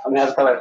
আমি আর তাহলে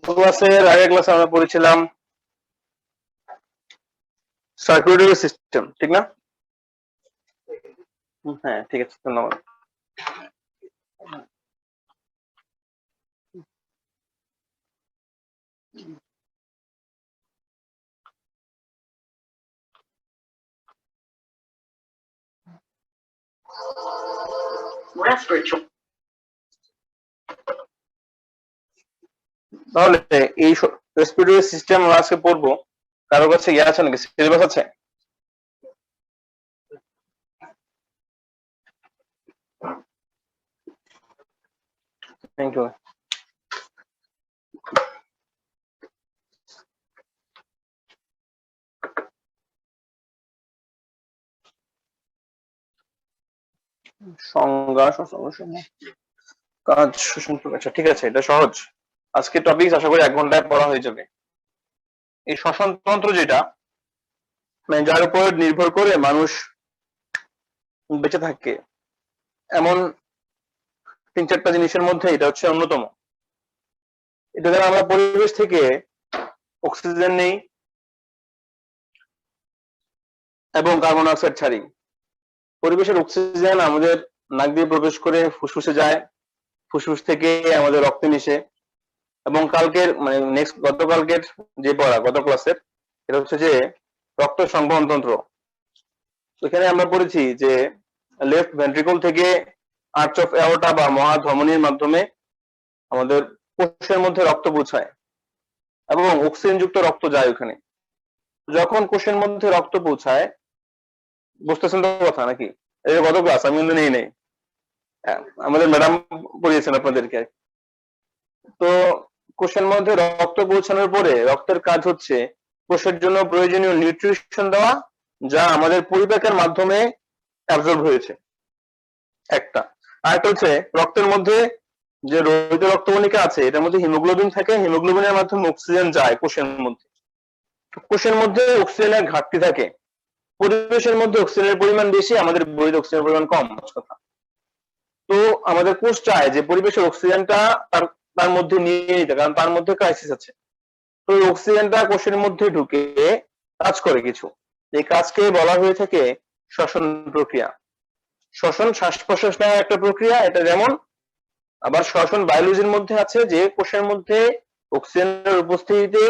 ক্লাসের আগের ক্লাসে আমরা পড়েছিলাম সার্কুলেটরি সিস্টেম, ঠিক না? হ্যাঁ, ঠিক আছে, ধন্যবাদ। তাহলে এই রেসপিরেটরি সিস্টেম আমরা আজকে পড়বো। কারোর কাছে ইয়ে আছে নাকি, সিলেবাস আছে? Thank you. সংজ্ঞা, কাজ, শোষণ প্রক্রিয়া। আচ্ছা, ঠিক আছে, এটা সহজ। আজকে টপিক আশা করি 1 ঘন্টায় পড়া হয়ে যাবে। এই শ্বসনতন্ত্র যেটা, মানে যার উপর নির্ভর করে মানুষ বেঁচে থাকে, এমন 3-4টা জিনিসের মধ্যে এটা হচ্ছে অন্যতম। এটা দ্বারা আমরা পরিবেশ থেকে অক্সিজেন নেই এবং কার্বন ডাইঅক্সাইড ছাড়ি। পরিবেশের অক্সিজেন আমাদের নাক দিয়ে প্রবেশ করে ফুসফুসে যায়, ফুসফুস থেকে আমাদের রক্তে মিশে। এবং কালকের মানে গতকালকের যে পড়া, গত ক্লাসের, এটা হচ্ছে যে রক্ত সংবহন তন্ত্র। এখানে আমরা পড়েছি যে লেফট ভেন্ট্রিকল থেকে আর্চ অফ অ্যাওর্টা বা মহাধমনীর মাধ্যমে আমাদের কোষের মধ্যে রক্ত পৌঁছায় এবং অক্সিজেন যুক্ত রক্ত যায় ওখানে। যখন কোষের মধ্যে রক্ত পৌঁছায়, বুঝতেছেন তো কথা নাকি? এই গত ক্লাস আমি কিন্তু নেই, আমাদের ম্যাডাম পড়িয়েছেন আপনাদেরকে। তো কোষের মধ্যে রক্ত পৌঁছানোর পরে রক্তের কাজ হচ্ছে কোষের জন্য প্রয়োজনীয় নিউট্রিশন দেওয়া, যা আমাদের পরিপাকের মাধ্যমে অ্যাবজর্ব হয়েছে একটা। আরেকটা হচ্ছে রক্তের মধ্যে যে রোহিত রক্তকণিকা আছে, এটার মধ্যে হিমোগ্লোবিন থাকে, হিমোগ্লোবিনের মাধ্যমে অক্সিজেন যায় কোষের মধ্যে। কোষের মধ্যে অক্সিজেনের ঘাটতি থাকে, পরিবেশের মধ্যে অক্সিজেনের পরিমাণ বেশি, আমাদের বডিতে অক্সিজেনের পরিমাণ কম। কথা, তো আমাদের কোষ চায় যে পরিবেশের অক্সিজেনটা তার মধ্যে নিয়ে নিতে, কারণ তার মধ্যে ক্রাইসিস আছে। তো অক্সিজেনটা কোষের মধ্যে ঢুকে কাজ করে কিছু, এই কাজকে বলা হয়ে থাকে শ্বসন প্রক্রিয়া। শ্বসন শ্বাস প্রশ্বাস নেওয়ার একটা প্রক্রিয়া, এটা যেমন। আবার শ্বসন বায়োলজির মধ্যে আছে যে কোষের মধ্যে অক্সিজেনের উপস্থিতিতে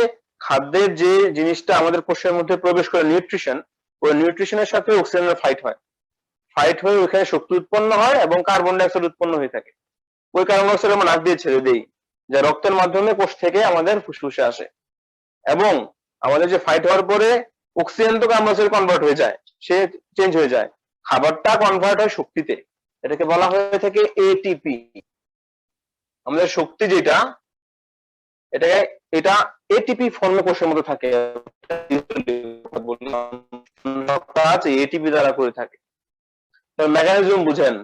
খাদ্যের যে জিনিসটা আমাদের কোষের মধ্যে প্রবেশ করে, নিউট্রিশন, ওই নিউট্রিশনের সাথে অক্সিজেনের ফাইট হয়ে ওখানে শক্তি উৎপন্ন হয় এবং কার্বন ডাইঅক্সাইড উৎপন্ন হয়ে থাকে। ওই কার্বন ডাইঅক্সাইড আমরা নাক দিয়ে ছেড়ে দিই, যা রক্তের মাধ্যমে কোষ থেকে আমাদের ফুসফুসে আসে। এবং আমাদের যে ফাইট হওয়ার পরে অক্সিজেন তো কার্বন ডাইঅক্সাইড কনভার্ট হয়ে যায়, সে চেঞ্জ হয়ে যায়, খাবারটা কনভার্ট হয় শক্তিতে, এটাকে বলা হয়ে থাকে এটিপি। আমাদের শক্তি যেটা, এটা এটিপি ফর্মে কোষের মধ্যে থাকে, কাজ এটিপি দ্বারা করে থাকে। মেকানিজম বুঝেন,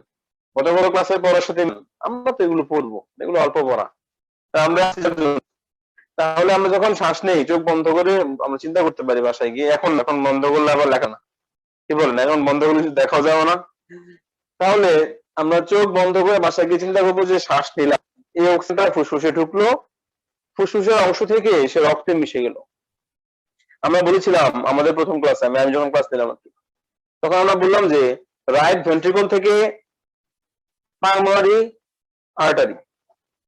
কত বড় ক্লাসের পড়ার সাথে আমরা তো এগুলো পড়বো, এগুলো অল্প পড়া। আমরা তাহলে আমরা যখন শ্বাস নেই চোখ বন্ধ করে আমরা চিন্তা করতে পারি বাসায় গিয়ে, এখন বন্ধ করলে আবার লেখা না, কি বলেন, এখন বন্ধ করলে দেখাও যাবে না। তাহলে আমরা চোখ বন্ধ করে বাসায় গিয়ে চিন্তা করবো যে শ্বাস নিলাম, এই অক্সিজেনটা ফুসফুসে ঢুকলো, ফুসফুসের অংশ থেকে সে রক্তে মিশে গেল। আমরা বলেছিলাম আমাদের প্রথম ক্লাসে, আমি যখন ক্লাস নিলাম তখন আমরা বললাম যে রাইট ভেন্ট্রিকল থেকে পালমোনারি আর্টারি,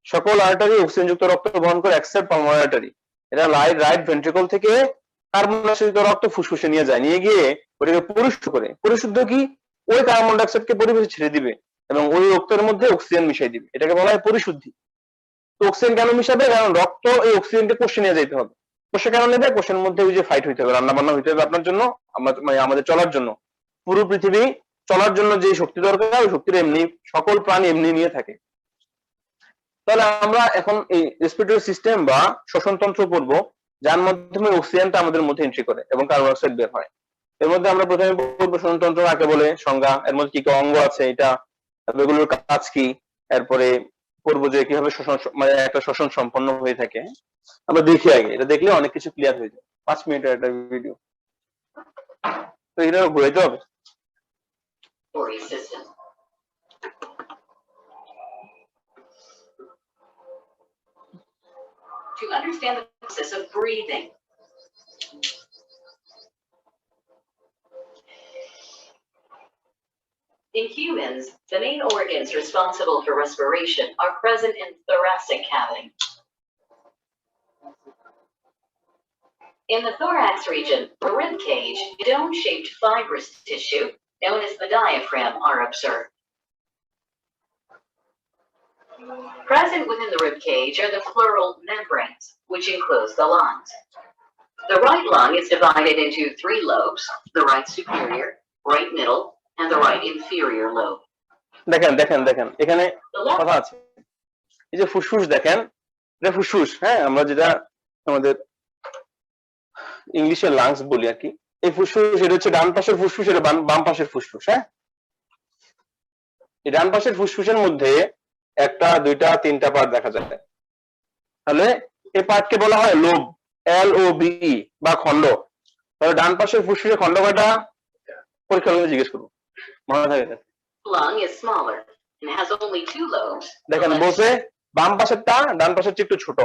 সকল আর্টারি অক্সিজেনযুক্ত রক্ত বহন করে এক্সেপ্ট পালমোনারি আর্টারি। এটা রাইট ভেন্ট্রিকল থেকে কার্বন ডাইঅক্সাইড রক্ত ফুসফুসে নিয়ে যায়, নিয়ে গিয়ে ওটাকে পরিশুদ্ধ করে। পরিশুদ্ধ কি? ওই কার্বন ডাইঅক্সাইডকে পরিবেশে ছেড়ে দিবে এবং ওই রক্তের মধ্যে অক্সিজেন মিশিয়ে দিবে, এটাকে বলা হয় পরিশুদ্ধি। তো অক্সিজেন কেন মিশাবে? কারণ রক্ত এই অক্সিজেনকে কোষে নিয়ে যেতে হবে। কোষে কেন নেবে? কোষের মধ্যে ওই যে ফাইট হইতে হবে, রান্না বান্না হইতে হবে আপনার জন্য, আমাদের চলার জন্য, পুরো পৃথিবী চলার জন্য যে শক্তি দরকার, ওই শক্তিটা এমনি সকল প্রাণী এমনি নিয়ে থাকে। তাহলে আমরা এখন এই রেসপিরেটরি সিস্টেম বা শ্বসনতন্ত্র পড়বো, যার মাধ্যমে অক্সিজেনটা আমাদের মধ্যে এন্ট্রি করে এবং কার্বন ডাই অক্সাইড বের হয়। এর মধ্যে আমরা প্রথমে পড়বো শ্বসনতন্ত্র কাকে বলে, সংজ্ঞা, এর মধ্যে কি কি অঙ্গ আছে, এটা এগুলোর কাজ কি, এরপরে পড়বো যে কিভাবে শ্বসন, মানে একটা শ্বসন সম্পন্ন হয়ে থাকে। আমরা দেখি আগে, এটা দেখলে অনেক কিছু ক্লিয়ার হয়ে যায়। 5 মিনিটের একটা ভিডিও, তো এটা ঘুরাইতে হবে। To understand the process of breathing. In humans, the main organs responsible for respiration are present in the thoracic cavity. In the thorax region, the rib cage, dome-shaped fibrous tissue, known as the diaphragm, are observed. Present within the rib cage are the pleural membranes, which enclose the lungs. The right lung is divided into 3 lobes: the right superior, right middle, and the right inferior lobe. দেখেন এখানে কথা আছে, এই যে ফুসফুস দেখেন, এটা ফুসফুস, হ্যাঁ, আমরা যেটা আমাদের ইংলিশে লাংস বলি আর কি। এই ফুসফুস, এটা হচ্ছে ডান পাশের ফুসফুস, এটা বাম পাশের ফুসফুস। হ্যাঁ, এই ডান পাশের ফুসফুসের মধ্যে একটা, দুইটা, তিনটা পার্ট দেখা যায়। তাহলে এই পার্টকে বলা হয় লোব, LOB বা খন্ড। তাহলে ডান পাশের ফুসফুসের খন্ড কয়টা? পরীক্ষা করে জিজ্ঞেস করবো, মনে থাকে। Lung is smaller and has only 2 lobes. দেখেন বলছে বাম পাশেরটা ডান পাশের চেয়ে একটু ছোট,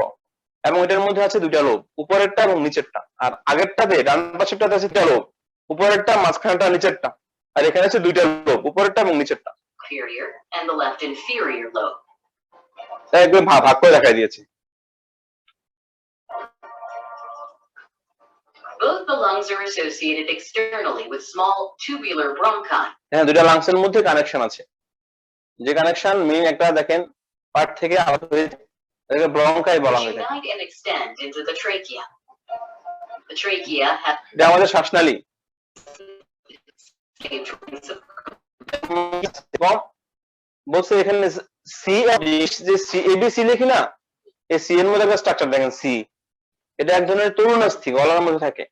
এবং এটার মধ্যে আছে 2টা লোব, উপরেরটা এবং নিচেরটা। আর আগেরটাতে ডান পাশেরটাতে আছে 3টা লোব, উপরেরটা, মাঝখানেরটা, নিচেরটা। আর এখানে আছে 2টা লোব, উপরেরটা এবং নিচেরটা। Superior and the left inferior lobe. তাই একদম ভাগ করে দেখাই দিয়েছে। Both the lungs are associated externally with small tubular bronchi. হ্যাঁ, 2টা লাংসের মধ্যে কানেকশন আছে, যে কানেকশন মেইন একটা দেখেন পার্ট থেকে আলাদা হয়ে, এটাকে ব্রঙ্কাই বলা হয়। Unite and extend into the trachea. The trachea has এটা আমাদের শ্বাসনালী। বলছে এখানে ABC লিখি না, এই সি এর মধ্যে একটা স্ট্রাকচার দেখেন, সি, এটা এক ধরনের তরুণাস্থি গলার মধ্যে থাকে,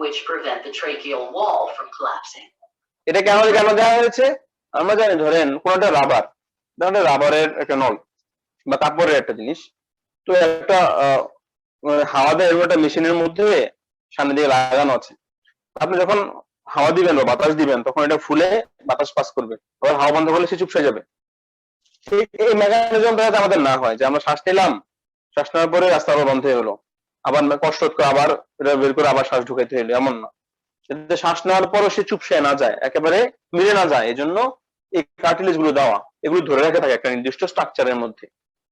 which prevent the tracheal wall from collapsing. এটা কেন দেওয়া হয়েছে আমরা জানি। ধরেন কোন একটা রাবারের একটা নল বা কাপড়ের একটা জিনিস, তো একটা হাওয়া দেয় এরকম একটা মেশিনের মধ্যে সামনে দিকে লাগানো আছে। আপনি যখন হাওয়া দিবেন বা বাতাস দিবেন তখন এটা ফুলে বাতাস পাস করবে, আবার হাওয়া বন্ধ করলে সে চুপসে যাবে। ঠিক এই মেকানিজমটা যাতে আমাদের না হয়, যে আমরা শ্বাস নিলাম, শ্বাস নেওয়ার পরে রাস্তা আবার বন্ধ হয়ে গেলো, আবার কষ্ট করে আবার এটা বের করে আবার শ্বাস ঢুকাইতে হলো, এমন না। যাতে শ্বাস নেওয়ার পরও সে চুপসে না যায়, একেবারে মিলে না যায়, এজন্য এই কার্টিলেজ গুলো দেওয়া, এগুলো ধরে রাখা থাকে একটা নির্দিষ্ট স্ট্রাকচারের মধ্যে,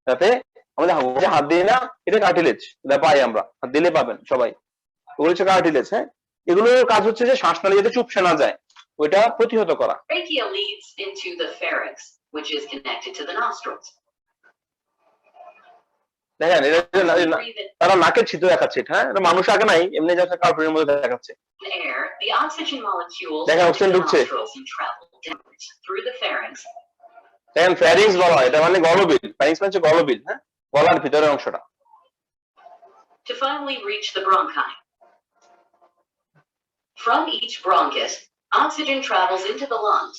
যাতে আমাদের হাত দিয়ে না, এটা কার্টিলেজ, এটা পাই আমরা, হাত দিলে পাবেন সবাই, ওগুলো হচ্ছে কার্টিলেজ। হ্যাঁ, এগুলোর কাজ হচ্ছে যে শ্বাসনালী যাতে চুপসে না যায়, ওইটা প্রতিহত করা। Trachea leads into the pharynx, which is connected to the nostrils. দেখেন এটা As we breathe in তারা নাকের ছিদ্র দেখাচ্ছে, হ্যাঁ, এটা মানুষ আগে নাই, এমনি যাচ্ছে কার্পেটের মধ্যে দেখাচ্ছে। air, the oxygen molecules দেখেন enter অক্সিজেন the ঢুকছে, nostrils and travel downwards through the pharynx. দেখেন ফ্যারিংস বলা হয়, এটা মানে গলবিল, ফ্যারিংস মানে হচ্ছে গলবিল, হ্যাঁ, গলার ভিতরের অংশটা। To finally reach the bronchi. From each bronchus, oxygen travels into the lungs.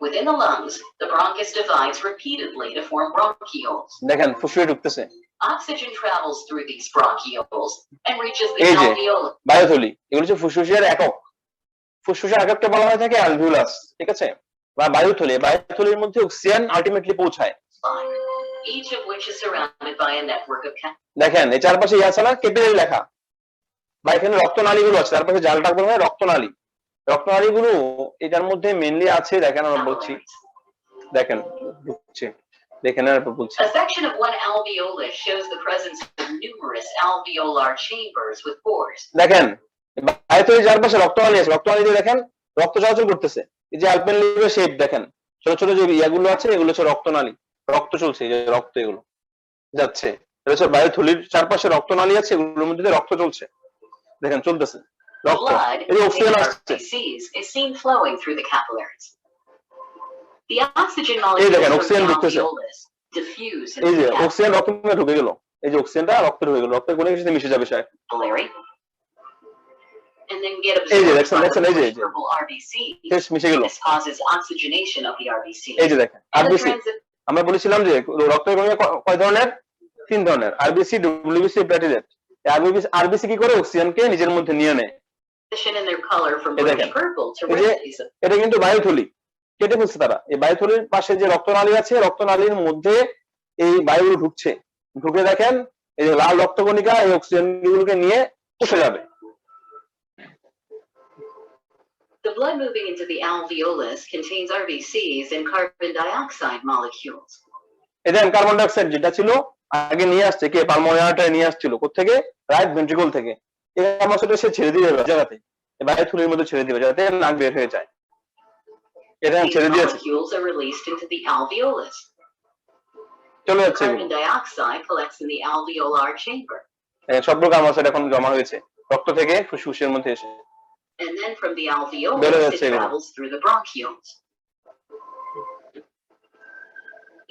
Within the lungs, the bronchus divides repeatedly to form bronchioles. দেখেন ফুসফুসে ঢুকতেছে, Oxygen travels through these bronchioles and reaches the এই যে alveoli. বায়ুথলি, এগুলো হচ্ছে ফুসফুসের একক। ফুসফুসের এককটা বলা হয় থাকে অ্যালভিউলাস, ঠিক আছে, বা বায়ুথলি। বায়ুথলির মধ্যে অক্সিজেন আলটিমেটলি পৌঁছায়, Each of which is surrounded by a network of দেখেন এই চারপাশে ইয়ে আছে না, ক্যাপিলারি লেখা, বা এখানে রক্তনালীগুলো আছে, চারপাশে জালটা বলা হয় রক্তনালী। রক্তনালীগুলো এটার মধ্যে মেইনলি আছে, দেখেন আমরা বলছি, capillaries. দেখেন ঢুকছে, দেখেন আর বলছি। A section of one alveolus shows the presence of numerous alveolar chambers with pores. দেখেন বায়ুথলির চারপাশে রক্তনালী আছে, রক্তনালীতে দেখেন রক্ত চলাচল করতেছে। এই যে অ্যালপেনলিভের শেপ দেখেন, ছোট ছোট যে ইয়াগুলো আছে এগুলো হচ্ছে রক্তনালী, রক্ত চলছে, এই যে রক্ত এগুলো যাচ্ছে, এটা হচ্ছে বায়ুথলির চারপাশে রক্তনালী আছে, এগুলোর মধ্যে দিয়ে রক্ত চলছে, দেখেন চলতেছে রক্ত, Blood এই যে in অক্সিজেন আসছে, RBCs is seen flowing through the capillaries. The oxygen এই দেখেন molecules অক্সিজেন from the ঢুকতেছে, alveolus diffuse এই into যে the অক্সিজেন রক্তের মধ্যে ঢুকে গেল, এই যে অক্সিজেনটা রক্তে ঢুকে গেল, রক্তের কোনো কিছুতে মিশে যাবে সে, capillary and then get এই যে absorbed দেখছেন by দেখছেন, the এই যে purple RBC. শেষ মিশে গেল, This causes oxygenation of the RBC. এই যে দেখেন And the আরবিসি, transit আমরা বলেছিলাম যে রক্তের কণিকা কয় ধরনের, 3 ধরনের, আরবিসি, ডব্লিউবিসি, প্লেটলেট। আরবিসি কি করে অক্সিজেনকে নিজের মধ্যে নিয়ে নেয়, in their color from এই bluish দেখেন purple to এই যে red. এটা কিন্তু বায়ুথলি, কেটে ফেলছে তারা। এই বায়ুথলির পাশে যে রক্তনালী আছে, রক্তনালীর মধ্যে এই বায়ুগুলো ঢুকছে, ঢুকে দেখেন এই যে লাল রক্তকণিকা এই অক্সিজেন গুলোকে নিয়ে বসে যাবে। The blood moving into the alveolus contains RBCs and carbon dioxide molecules. এদের কার্বন ডাই অক্সাইড যেটা ছিল আগে নিয়ে আসছে কে, পালমোনারি আর্টারি নিয়ে আসছিল কোত্থেকে, রাইট ভেন্ট্রিকল থেকে। এই কার্বন ডাই অক্সাইড সে ছেড়ে দিবে জায়গাতে, এই বায়ুথলির মধ্যে ছেড়ে দিবে যাতে নাক বের হয়ে যায়, এটা These ছেড়ে দিয়েছে, molecules are released into the alveolus. চলে যাচ্ছে এগুলো। Carbon dioxide collects in the alveolar chamber. সবগুলো কার্বন ডাই অক্সাইড এখন জমা হয়েছে রক্ত থেকে ফুসফুসের মধ্যে এসে, And then from the Better alveolus, than it saying. travels through the bronchioles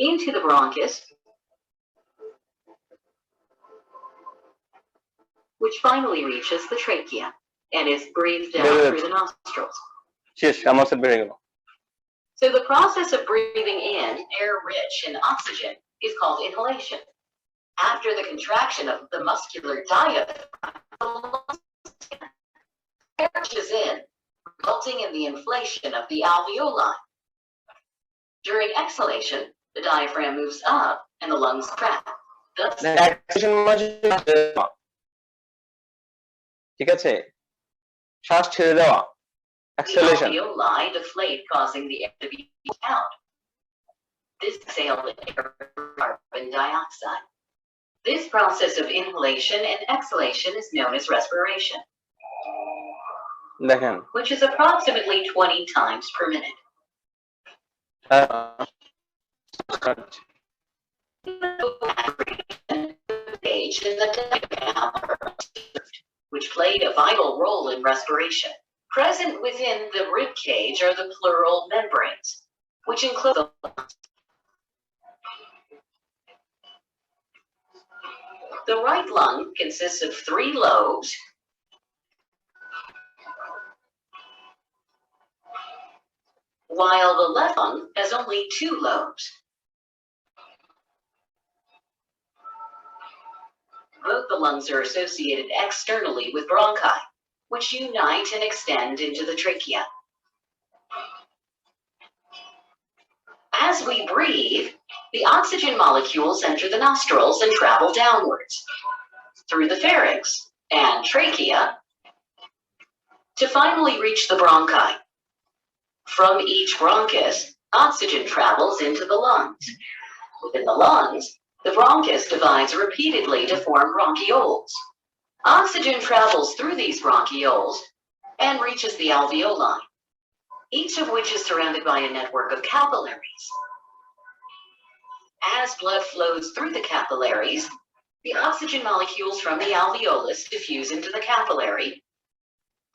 into the bronchus, which finally reaches the trachea and is breathed out Better. through the nostrils. শেষ, carbon die oxide বেড়ে গেল। So the process of breathing in air rich in oxygen is called inhalation. After the contraction of the muscular diaphragm, air rushes in, resulting in the inflation of the alveoli. During exhalation, the diaphragm moves up and the lungs contract. Thus, ঠিক আছে, শ্বাস ছেড়ে দেওয়া, the এক্সহেলেশন। alveoli deflate, causing the air to be pushed out. This exhaled air is carbon dioxide. This process of inhalation and exhalation is known as respiration, দেখেন which is approximately 20 times per minute. Stage in the diaphragm, which played a vital role in respiration. Present within the rib cage are the pleural membranes, which include the lungs. The right lung consists of 3 lobes, while the left lung has only 2 lobes. Both the lungs are associated externally with bronchi, which unite and extend into the trachea. As we breathe, the oxygen molecules enter the nostrils and travel downwards through the pharynx and trachea to finally reach the bronchi. From each bronchus, oxygen travels into the lungs. Within the lungs, the bronchus divides repeatedly to form bronchioles. Oxygen travels through these bronchioles and reaches the alveoli, each of which is surrounded by a network of capillaries. As blood flows through the capillaries, the oxygen molecules from the alveolus diffuse into the capillary.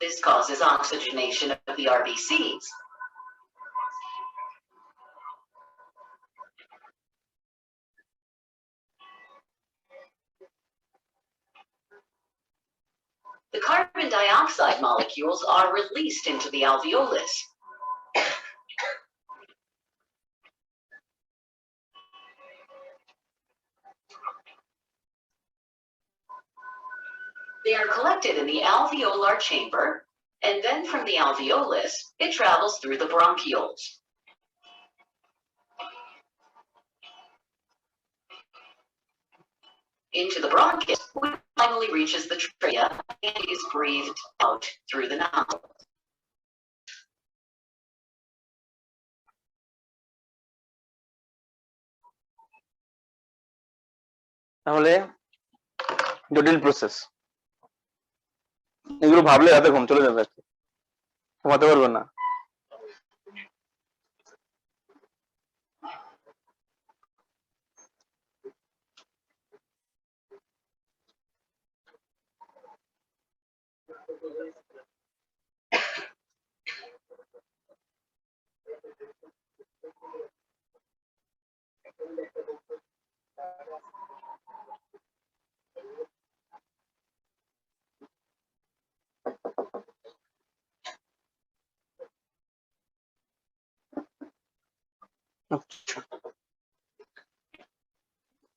This causes oxygenation of the RBCs. The carbon dioxide molecules are released into the alveolus. They are collected in the alveolar chamber, and then from the alveolus, it travels through the bronchioles. Into the bronchus, which finally reaches the trachea and is breathed out through the nostrils. তাহলে জটিল process, এগুলো ভাবলে রাতে ঘুম চলে যাবে, ঘুমাতে পারবেন না।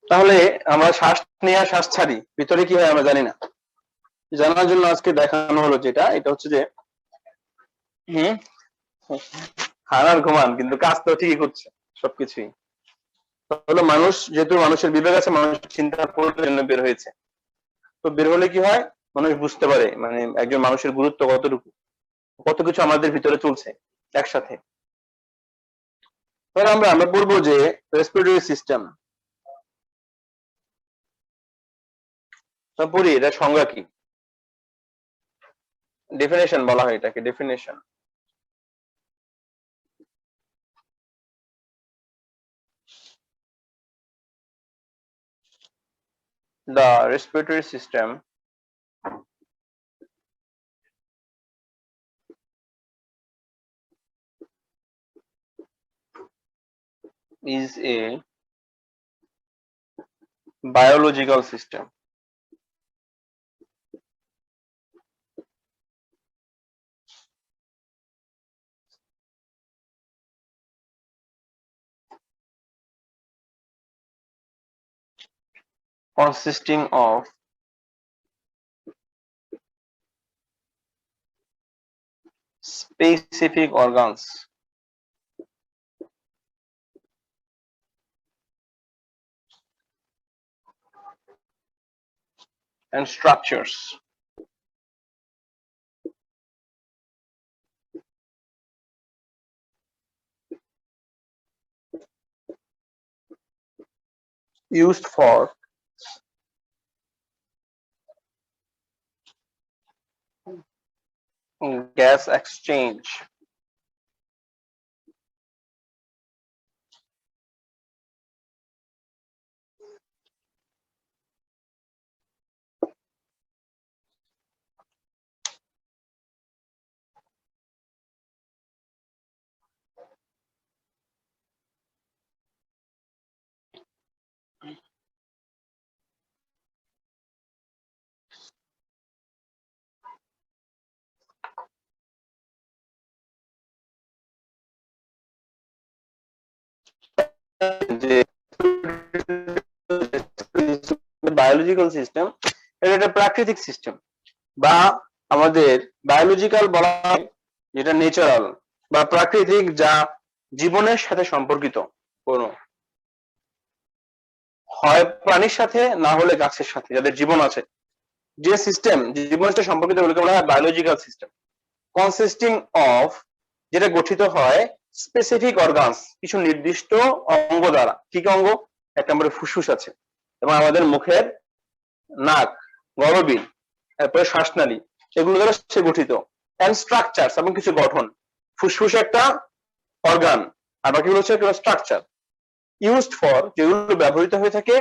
তাহলে আমরা শ্বাস নেওয়া শ্বাস ছাড়ি, ভিতরে কি হয় আমরা জানি না। জানার জন্য আজকে দেখানো হলো যেটা, এটা হচ্ছে যে খান আর ঘুমান, কিন্তু কাজ তো ঠিকই করছে সবকিছুই। তাহলে মানুষ, যেহেতু মানুষের বিবেক আছে, মানুষ চিন্তা করার জন্য বের হয়েছে, তো বের হলে কি হয়, মানুষ বুঝতে পারে মানে একজন মানুষের গুরুত্ব কতটুকু, কত কিছু আমাদের ভিতরে চলছে একসাথে। তাহলে আমরা বলবো যে রেসপিরেটরি সিস্টেম, পড়ি এটা সংজ্ঞা কি, ডেফিনেশন বলা হয় এটাকে, definition. The respiratory system is a biological system consisting of specific organs and structures used for gas exchange যে বায়োলজিক্যাল সিস্টেম, এটা একটা প্রাকৃতিক সিস্টেম, বা আমাদের বায়োলজিক্যাল বলা হয় যেটা ন্যাচারাল বা প্রাকৃতিক, যা জীবনের সাথে সম্পর্কিত, কোনো হয় প্রাণীর সাথে, না হলে গাছের সাথে, যাদের জীবন আছে, যে সিস্টেম জীবনের সাথে সম্পর্কিত বলে বলা হয় বায়োলজিক্যাল সিস্টেম। কনসিস্টিং অফ, যেটা গঠিত হয় স্পেসিফিক অর্গানস, কিছু নির্দিষ্ট অঙ্গ দ্বারা। কি কি অঙ্গ? এক নম্বরে ফুসফুস আছে, এবং আমাদের মুখের নাক, গলবিল, তারপরে শ্বাসনালী, এগুলো দ্বারা সে গঠিত। এন্ড স্ট্রাকচার, এবং কিছু গঠন। ফুসফুস একটা অর্গান, আর বাকিগুলো হচ্ছে স্ট্রাকচার। ইউজড ফর, যেগুলো ব্যবহৃত হয়ে থাকে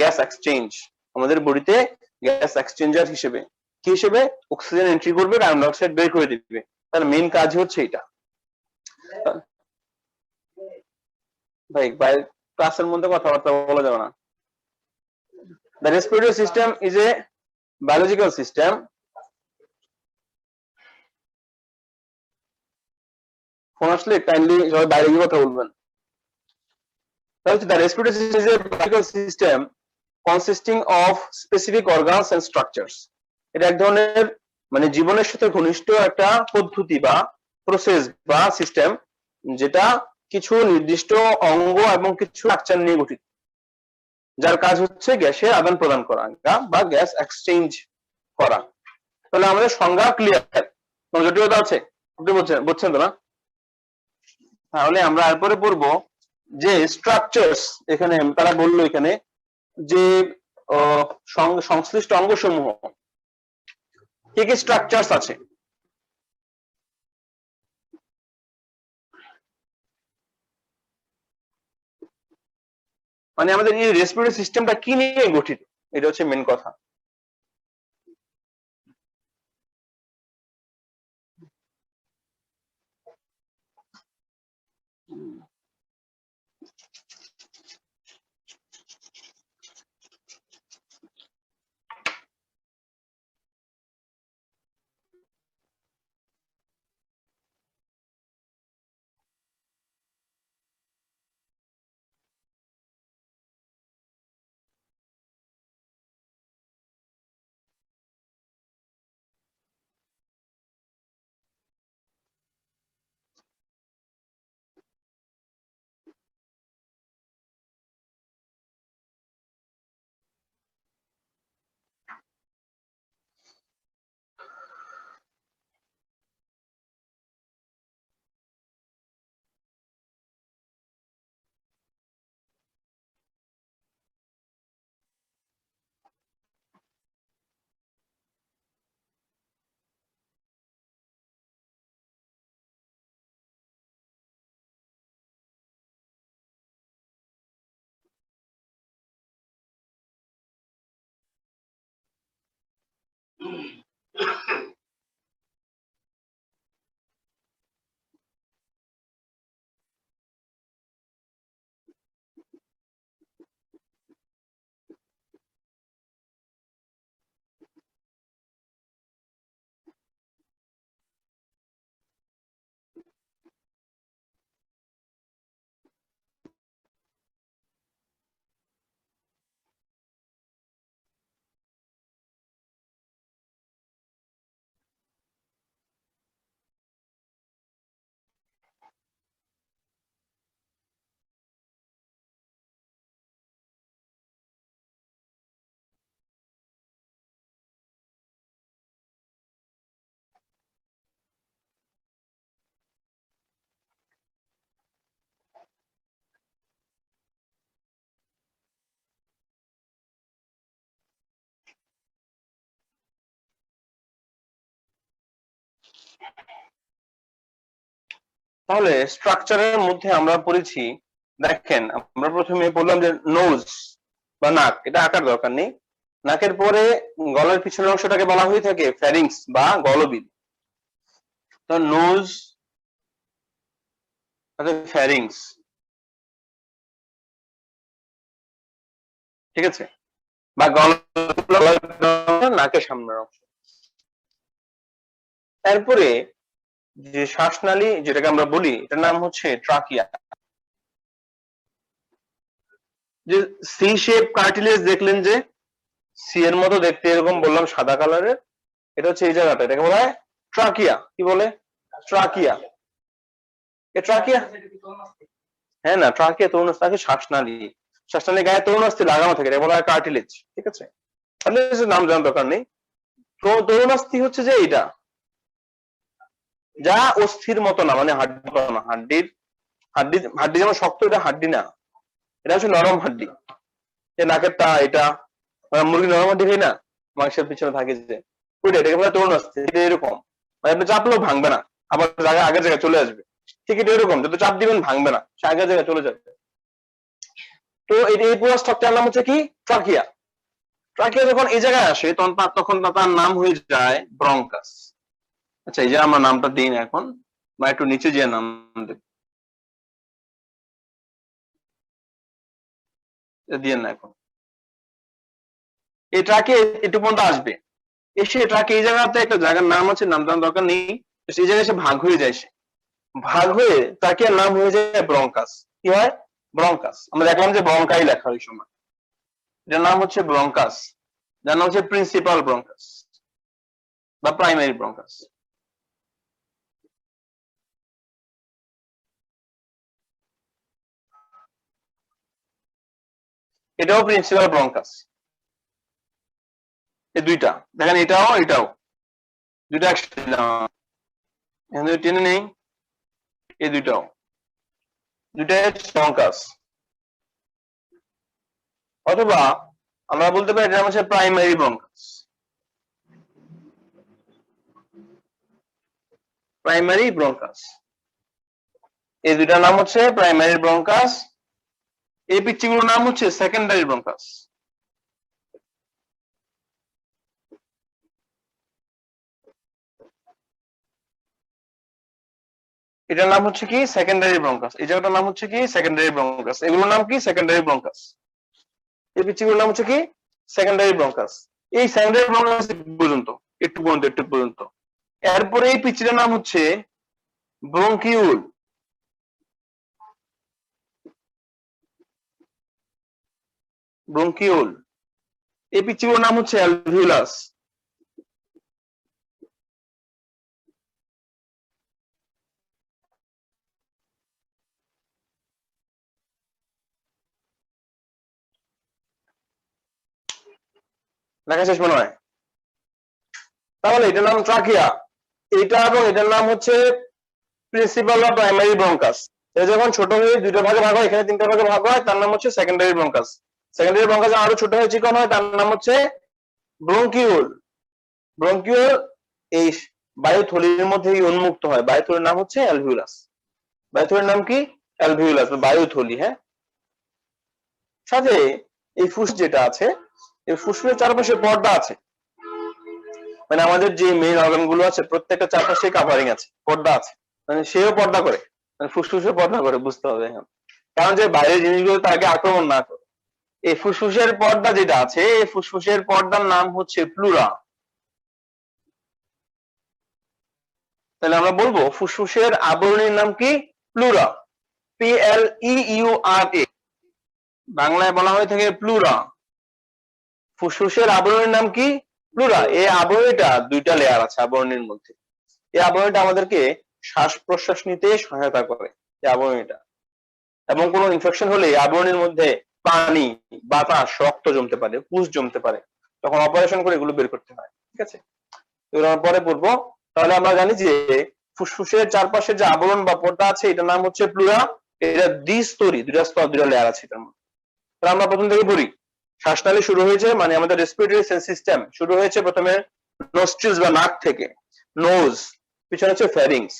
গ্যাস এক্সচেঞ্জ, আমাদের বডিতে গ্যাস এক্সচেঞ্জার হিসেবে, কি হিসেবে? অক্সিজেন এন্ট্রি করবে, কার্বন ডাইঅক্সাইড বের করে দিবে, তার মেইন কাজ হচ্ছে এটা। ভাই বাইরে ক্লাসের মধ্যে কথাবার্তা বলা যাবে না। The respiratory system is a biological system phone আসলে কাইন্ডলি সবাই বাইরে গিয়ে কথা বলবেন। The respiratory system is a biological system consisting of specific organs and structures. এটা এক ধরনের মানে জীবনের সাথে ঘনিষ্ঠ একটা পদ্ধতি বা প্রসেস বা সিস্টেম, যেটা কিছু নির্দিষ্ট অঙ্গ এবং কিছু স্ট্রাকচার নিয়ে গঠিত, যার কাজ হচ্ছে গ্যাসের আদান প্রদান করা বা গ্যাস এক্সচেঞ্জ করা। তাহলে আমাদের সংজ্ঞা ক্লিয়ার, কোনো জটিলতা আছে? আপনি বুঝছেন তো না? তাহলে আমরা এরপরে পড়বো যে স্ট্রাকচারস, এখানে তারা বললো এখানে যে সংশ্লিষ্ট অঙ্গসমূহ কি কি স্ট্রাকচারস আছে। মানে আমাদের এই রেসপিরেটরি সিস্টেমটা কি নিয়ে গঠিত, এটা হচ্ছে মেন কথা। তাহলে স্ট্রাকচারের মধ্যে আমরা পড়েছি, দেখেন আমরা প্রথমে বললাম যে নোজ বা নাক, এটা আঁকার দরকার নেই। নাকের পরে গলার পিছনের অংশটাকে বলা হয়ে থাকে ফ্যারিংস বা গলবিল। তো নোজ, ফ্যারিংস, ঠিক আছে, বা নাকের সামনের অংশ। তারপরে যে শ্বাসনালী যেটাকে আমরা বলি, এটার নাম হচ্ছে ট্রাকিয়া। যে সি শেপ কার্টিলেজ দেখলেন, যে সি এর মতো দেখতে, এরকম বললাম সাদা কালারের, এটা হচ্ছে এই জায়গাটা, এটাকে বলা হয় ট্রাকিয়া। কি বলে? ট্রাকিয়া। এ ট্রাকিয়া, হ্যাঁ না, ট্রাকিয়া তরুণাস্থি, শ্বাসনালী, শ্বাসনালী গায়ে তরুণাস্থি লাগানো থাকে, এটা বলা হয় কার্টিলেজ, ঠিক আছে? তাহলে নাম জানার দরকার নেই। তো তরুণাস্থি হচ্ছে যে এটা, যা অস্থির মতো না, মানে হাড্ডি মতো না, হাড্ডি হাড্ডি যেমন শক্ত, এটা হাড্ডি না, এটা হচ্ছে নরম হাড্ডি। যে নাকেরটা, এটা মুরগি নরম হাড্ডি খাই না, মাংসের পিছনে থাকে যে ওইটা, এটাকে বলে তরুণাস্থি। এটা এরকম, মানে আপনি চাপলেও ভাঙবে না, আবার আগের জায়গায় চলে আসবে। ঠিক এটা এরকম, যত চাপ দিবেন ভাঙবে না, সে আগের জায়গায় চলে যাবে। তো এই পুরো স্ট্রাকচার নাম হচ্ছে কি ট্রাকিয়া। ট্রাকিয়া যখন এই জায়গায় আসে তখন তার নাম হয়ে যায় ব্রঙ্কাস। আচ্ছা এই যে আমরা নামটা দিই না এখন, বা একটু নিচে যে নাম দেব দিয়ে না এখন। এই ট্রাকিয়া একটু পর্যন্ত আসবে, এসে ট্রাকে এই জায়গাতে একটা জায়গার নাম আছে, নাম দেওয়ার দরকার নেই, সেই জায়গায় সে ভাগ হয়ে যায়, সে ভাগ হয়ে ট্রাকিয়ার নাম হয়ে যায় ব্রঙ্কাস। কি হয়? ব্রঙ্কাস। আমরা দেখলাম যে ব্রঙ্কাই লেখা ওই সময়, এটার নাম হচ্ছে ব্রঙ্কাস, যার নাম হচ্ছে প্রিন্সিপাল ব্রঙ্কাস বা প্রাইমারি ব্রঙ্কাস। এটাও প্রিন্সিপাল ব্রঙ্কাস। এই দুইটা দেখেন, এটাও দুইটা একসাথে এখানে টেনে নেই, এই দুইটাও ব্রঙ্কাস। অথবা আমরা বলতে পারি এটা হচ্ছে প্রাইমারি ব্রঙ্কাস। প্রাইমারি ব্রঙ্কাস, এই দুইটার নাম হচ্ছে প্রাইমারি ব্রঙ্কাস। এই পিচ্চিগুলোর নাম হচ্ছে সেকেন্ডারি ব্রঙ্কাস। এটার নাম হচ্ছে কি সেকেন্ডারি ব্রঙ্কাস। এই জায়গাটার নাম হচ্ছে কি সেকেন্ডারি ব্রঙ্কাস। এগুলোর নাম কি সেকেন্ডারি ব্রঙ্কাস। এই পিচ্চিগুলোর নাম হচ্ছে কি সেকেন্ডারি ব্রঙ্কাস। এই সেকেন্ডারি ব্রঙ্কাস পর্যন্ত, একটু পর্যন্ত। এরপরে এই পিচ্চিটার নাম হচ্ছে ব্রঙ্কিউল। ব্রঙ্কিউল। এই পিচ্চিগুলোর নাম হচ্ছে অ্যালভিউলাস। লেখা শেষ মনে হয়? তাহলে এটার নাম ট্রাকিয়া, এটা এবং এটার নাম হচ্ছে প্রিন্সিপাল বা প্রাইমারি ব্রঙ্কাস। এটা যখন ছোট হয়ে দুটো ভাগে ভাগ হয়, এখানে তিনটা ভাগে ভাগ হয়, তার নাম হচ্ছে সেকেন্ডারি ব্রঙ্কাস। সেকেন্ডারি ব্রঙ্কাস আরো ছোট হয়ে চিকন হয়, তার নাম হচ্ছে ব্রঙ্কিউল। ব্রঙ্কিউল এই বায়ুথলির মধ্যে উন্মুক্ত হয়, বায়ুথলির নাম হচ্ছে অ্যালভিউলাস। বায়ুথলির নাম কি? অ্যালভিউলাস, বায়ুথলি। হ্যাঁ, সাথে এই ফুস যেটা আছে, এই ফুসফুসের চারপাশে পর্দা আছে, মানে আমাদের যে মেইন অর্গান গুলো আছে প্রত্যেকটা চারপাশে কাভারিং আছে, পর্দা আছে, মানে সেও পর্দা করে, মানে ফুসফুসে পর্দা করে, বুঝতে হবে এখন, কারণ যে বাইরের জিনিসগুলো তাকে আক্রমণ না করে। এই ফুসফুসের পর্দা যেটা আছে, এই ফুসফুসের পর্দার নাম হচ্ছে প্লুরা। তাহলে আমরা বলবো ফুসফুসের আবরণীর নাম কি? প্লুরা। PLEURA, বাংলায় বলা হয়ে থাকে প্লুরা। ফুসফুসের আবরণীর নাম কি? প্লুরা। এই আবরণীটা দুইটা লেয়ার আছে আবরণীর মধ্যে। এই আবরণীটা আমাদেরকে শ্বাস প্রশ্বাস নিতে সহায়তা করে, এই আবরণীটা। এবং কোনো ইনফেকশন হলে আবরণীর মধ্যে পানি, বাতাস, রক্ত জমতে পারে, পুষ জমতে পারে, তখন অপারেশন করে এগুলো বের করতে হয়। ঠিক আছে, এগুলো আমরা পরে পড়বো। তাহলে আমরা জানি যে ফুসফুসের চারপাশে যে আবরণ বা পর্দা আছে এটার নাম হচ্ছে প্লুরা। এটা দ্বিস্তরী, দুটা স্তর, দুটা লেয়ার আছে এটার মধ্যে। তাহলে আমরা প্রথম থেকে পড়ি। শ্বাসনালী শুরু হয়েছে, মানে আমাদের রেসপিরেটরি সিস্টেম শুরু হয়েছে প্রথমে নস্ট্রিলস বা নাক থেকে, নোজ, পিছনে হচ্ছে ফ্যারিংস,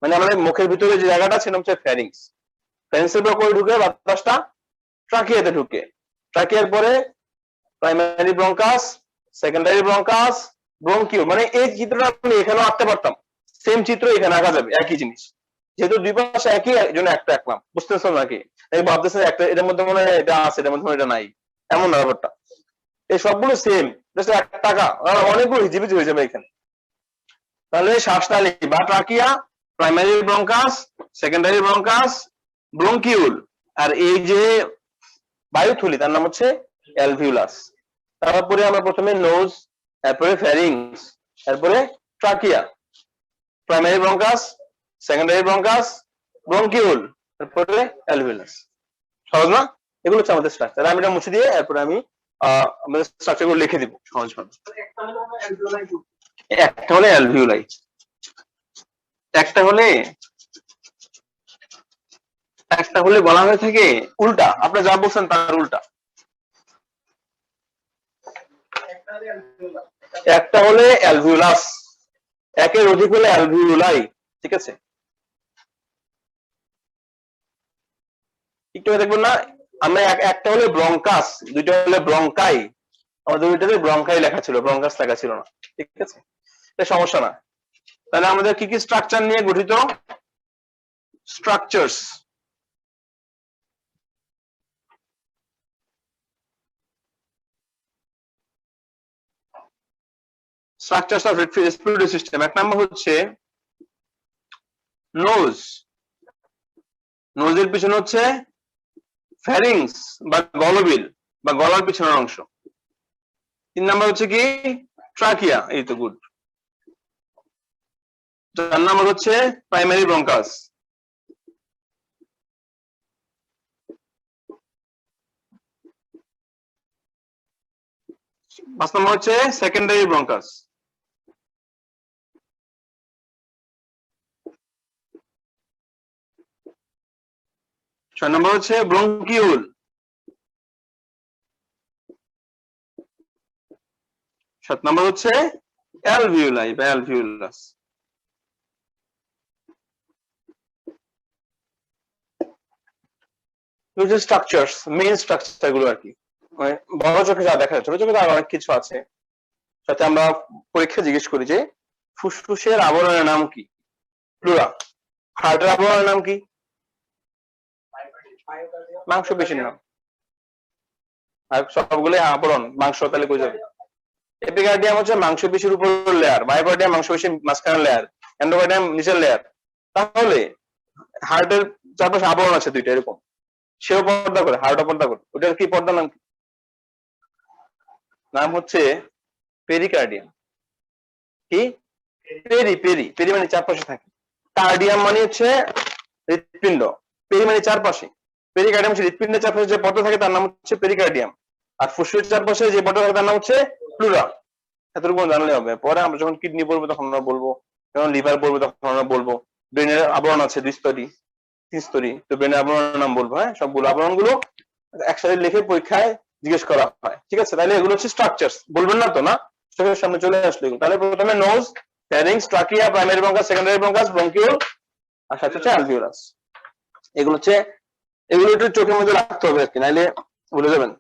মানে আমাদের মুখের ভিতরে যে জায়গাটা আছে হচ্ছে ফ্যারিংস। ফ্যারিংসের পর করে ঢুকে বাতাসটা ট্রাকিয়াতে ঢুকে, ট্রাকিয়ার পরে প্রাইমারি ব্রঙ্কাস, সেকেন্ডারি ব্রঙ্কাস, ব্রঙ্কিও। মানে এই চিত্রটা আমি এখানেও আঁকতে পারতাম, সেম চিত্র এখানে আঁকা যাবে, একই জিনিস, যেহেতু দুই পাশে একই, এই জন্য একটা আঁকলাম। বুঝতেছো নাকি? ভাবতেছেন একটা এটার মধ্যে মনে হয় এটা আছে, এটার মধ্যে মনে হয় এটা নাই, এমন না ব্যাপারটা। এই সবগুলো সেম, জাস্ট 1 টাকা অনেকগুলো হিজিবিজি হয়ে যাবে এখানে। তাহলে শ্বাসনালী বা trachea, primary bronchus, secondary bronchus, bronchiole, আর এই যে বায়ুথলি তার নাম হচ্ছে অ্যালভিউলাস। তারপরে আমরা প্রথমে নোজ, তারপরে ফ্যারিংস, তারপরে trachea, primary bronchus, secondary bronchus, bronchiole, তারপরে অ্যালভিউলাস। সহজ না? এগুলো হচ্ছে আমাদের স্ট্রাকচার। আমি এটা মুছে দিয়ে এরপরে আমি আমাদের স্ট্রাকচার গুলো লিখে দিব সহজভাবে। একটা হলে অ্যালভিউলাই, একটা হলে বলা হয়ে থাকে উল্টা, আপনি যা বলছেন তার উল্টা। একটা হলে অ্যালভিউলাস, একের অধিক হলে অ্যালভিউলাই। ঠিক আছে, একটু দেখবেন না, আমরা একটা হলো ব্রঙ্কাস, দুইটা হলো ব্রঙ্কাই, আমাদের দুইটাতে ব্রঙ্কাই লেখা ছিল, ব্রঙ্কাস লেখা ছিল না, ঠিক আছে, এটা সমস্যা না। তাহলে আমাদের কি কি স্ট্রাকচার নিয়ে গঠিত? Structures, structures of respiratory system. এক নাম্বার হচ্ছে নোজ, নোজের পিছনে হচ্ছে ফ্যারিংস বা গলবিল বা গলার পিছনের অংশ। 3 নাম্বার হচ্ছে কি ট্রাকিয়া, এই তো গুড। 4 নাম্বার হচ্ছে প্রাইমারি ব্রঙ্কাস। 5 নাম্বার হচ্ছে সেকেন্ডারি ব্রঙ্কাস। 6 নাম্বার হচ্ছে ব্রঙ্কিউল। 7 নাম্বার হচ্ছে অ্যালভিওলাই বা অ্যালভিওলাস। স্ট্রাকচারস, মেইন স্ট্রাকচার গুলো আর কি, মানে বড় চোখে যা দেখা যায়, ছোট চোখে আরো অনেক কিছু আছে। সাথে আমরা পরীক্ষা জিজ্ঞেস করি যে ফুসফুসের আবরণের নাম কি? প্লুরা। হার্টের আবরণের নাম কি? মাংসপেশির নাম। আর সবগুলো আবরণ, মাংস তাহলে কই যাবে? এপিকার্ডিয়াম হচ্ছে মাংসপেশির উপর লেয়ার, মায়োকার্ডিয়াম মাংসপেশির মাঝখানের লেয়ার, এন্ডোকার্ডিয়াম নিচের লেয়ার। তাহলে হার্টের চারপাশে আবরণ আছে দুইটা এরকম, সেও পর্দা করে, হার্টও পর্দা করে। ওটার কি পর্দার নাম কি? নাম হচ্ছে পেরিকার্ডিয়াম। কি? পেরি, পেরি, পেরি মানে চারপাশে থাকে। কার্ডিয়াম মানে হচ্ছে হৃৎপিণ্ড, পেরি মানে চারপাশে। পেরিকার্ডিয়াম হচ্ছে হৃৎপিণ্ডের চারপাশে যে পর্দা থাকে তার নাম হচ্ছে পেরিকার্ডিয়াম, আর ফুসফুসের চারপাশে যে পর্দা থাকে তার নাম হচ্ছে প্লুরা। এতটুকু জানলে হবে। পরে আমরা যখন কিডনি পড়বো তখন আমরা বলবো, যখন লিভার পড়বো তখন আমরা বলবো। ব্রেনের আবরণ আছে 2 স্তরই, 3 স্তরই, তো ব্রেনের আবরণের নাম বলবো। হ্যাঁ, সবগুলো আবরণ গুলো একসাথে লিখে পরীক্ষায় জিজ্ঞেস করা হয়, ঠিক আছে? তাহলে এগুলো হচ্ছে স্ট্রাকচারস, বলবেন না তো? না, চোখের সামনে চলে আসলো এগুলো। তাহলে প্রথমে nose, pharynx, trachea, primary bronchus, secondary bronchus, bronchiole, আর সাথে হচ্ছে অ্যালভিওলাস। এগুলো হচ্ছে, এগুলো একটু চোখের মধ্যে রাখতে হবে আর কি, নাইলে ভুলে যাবেন।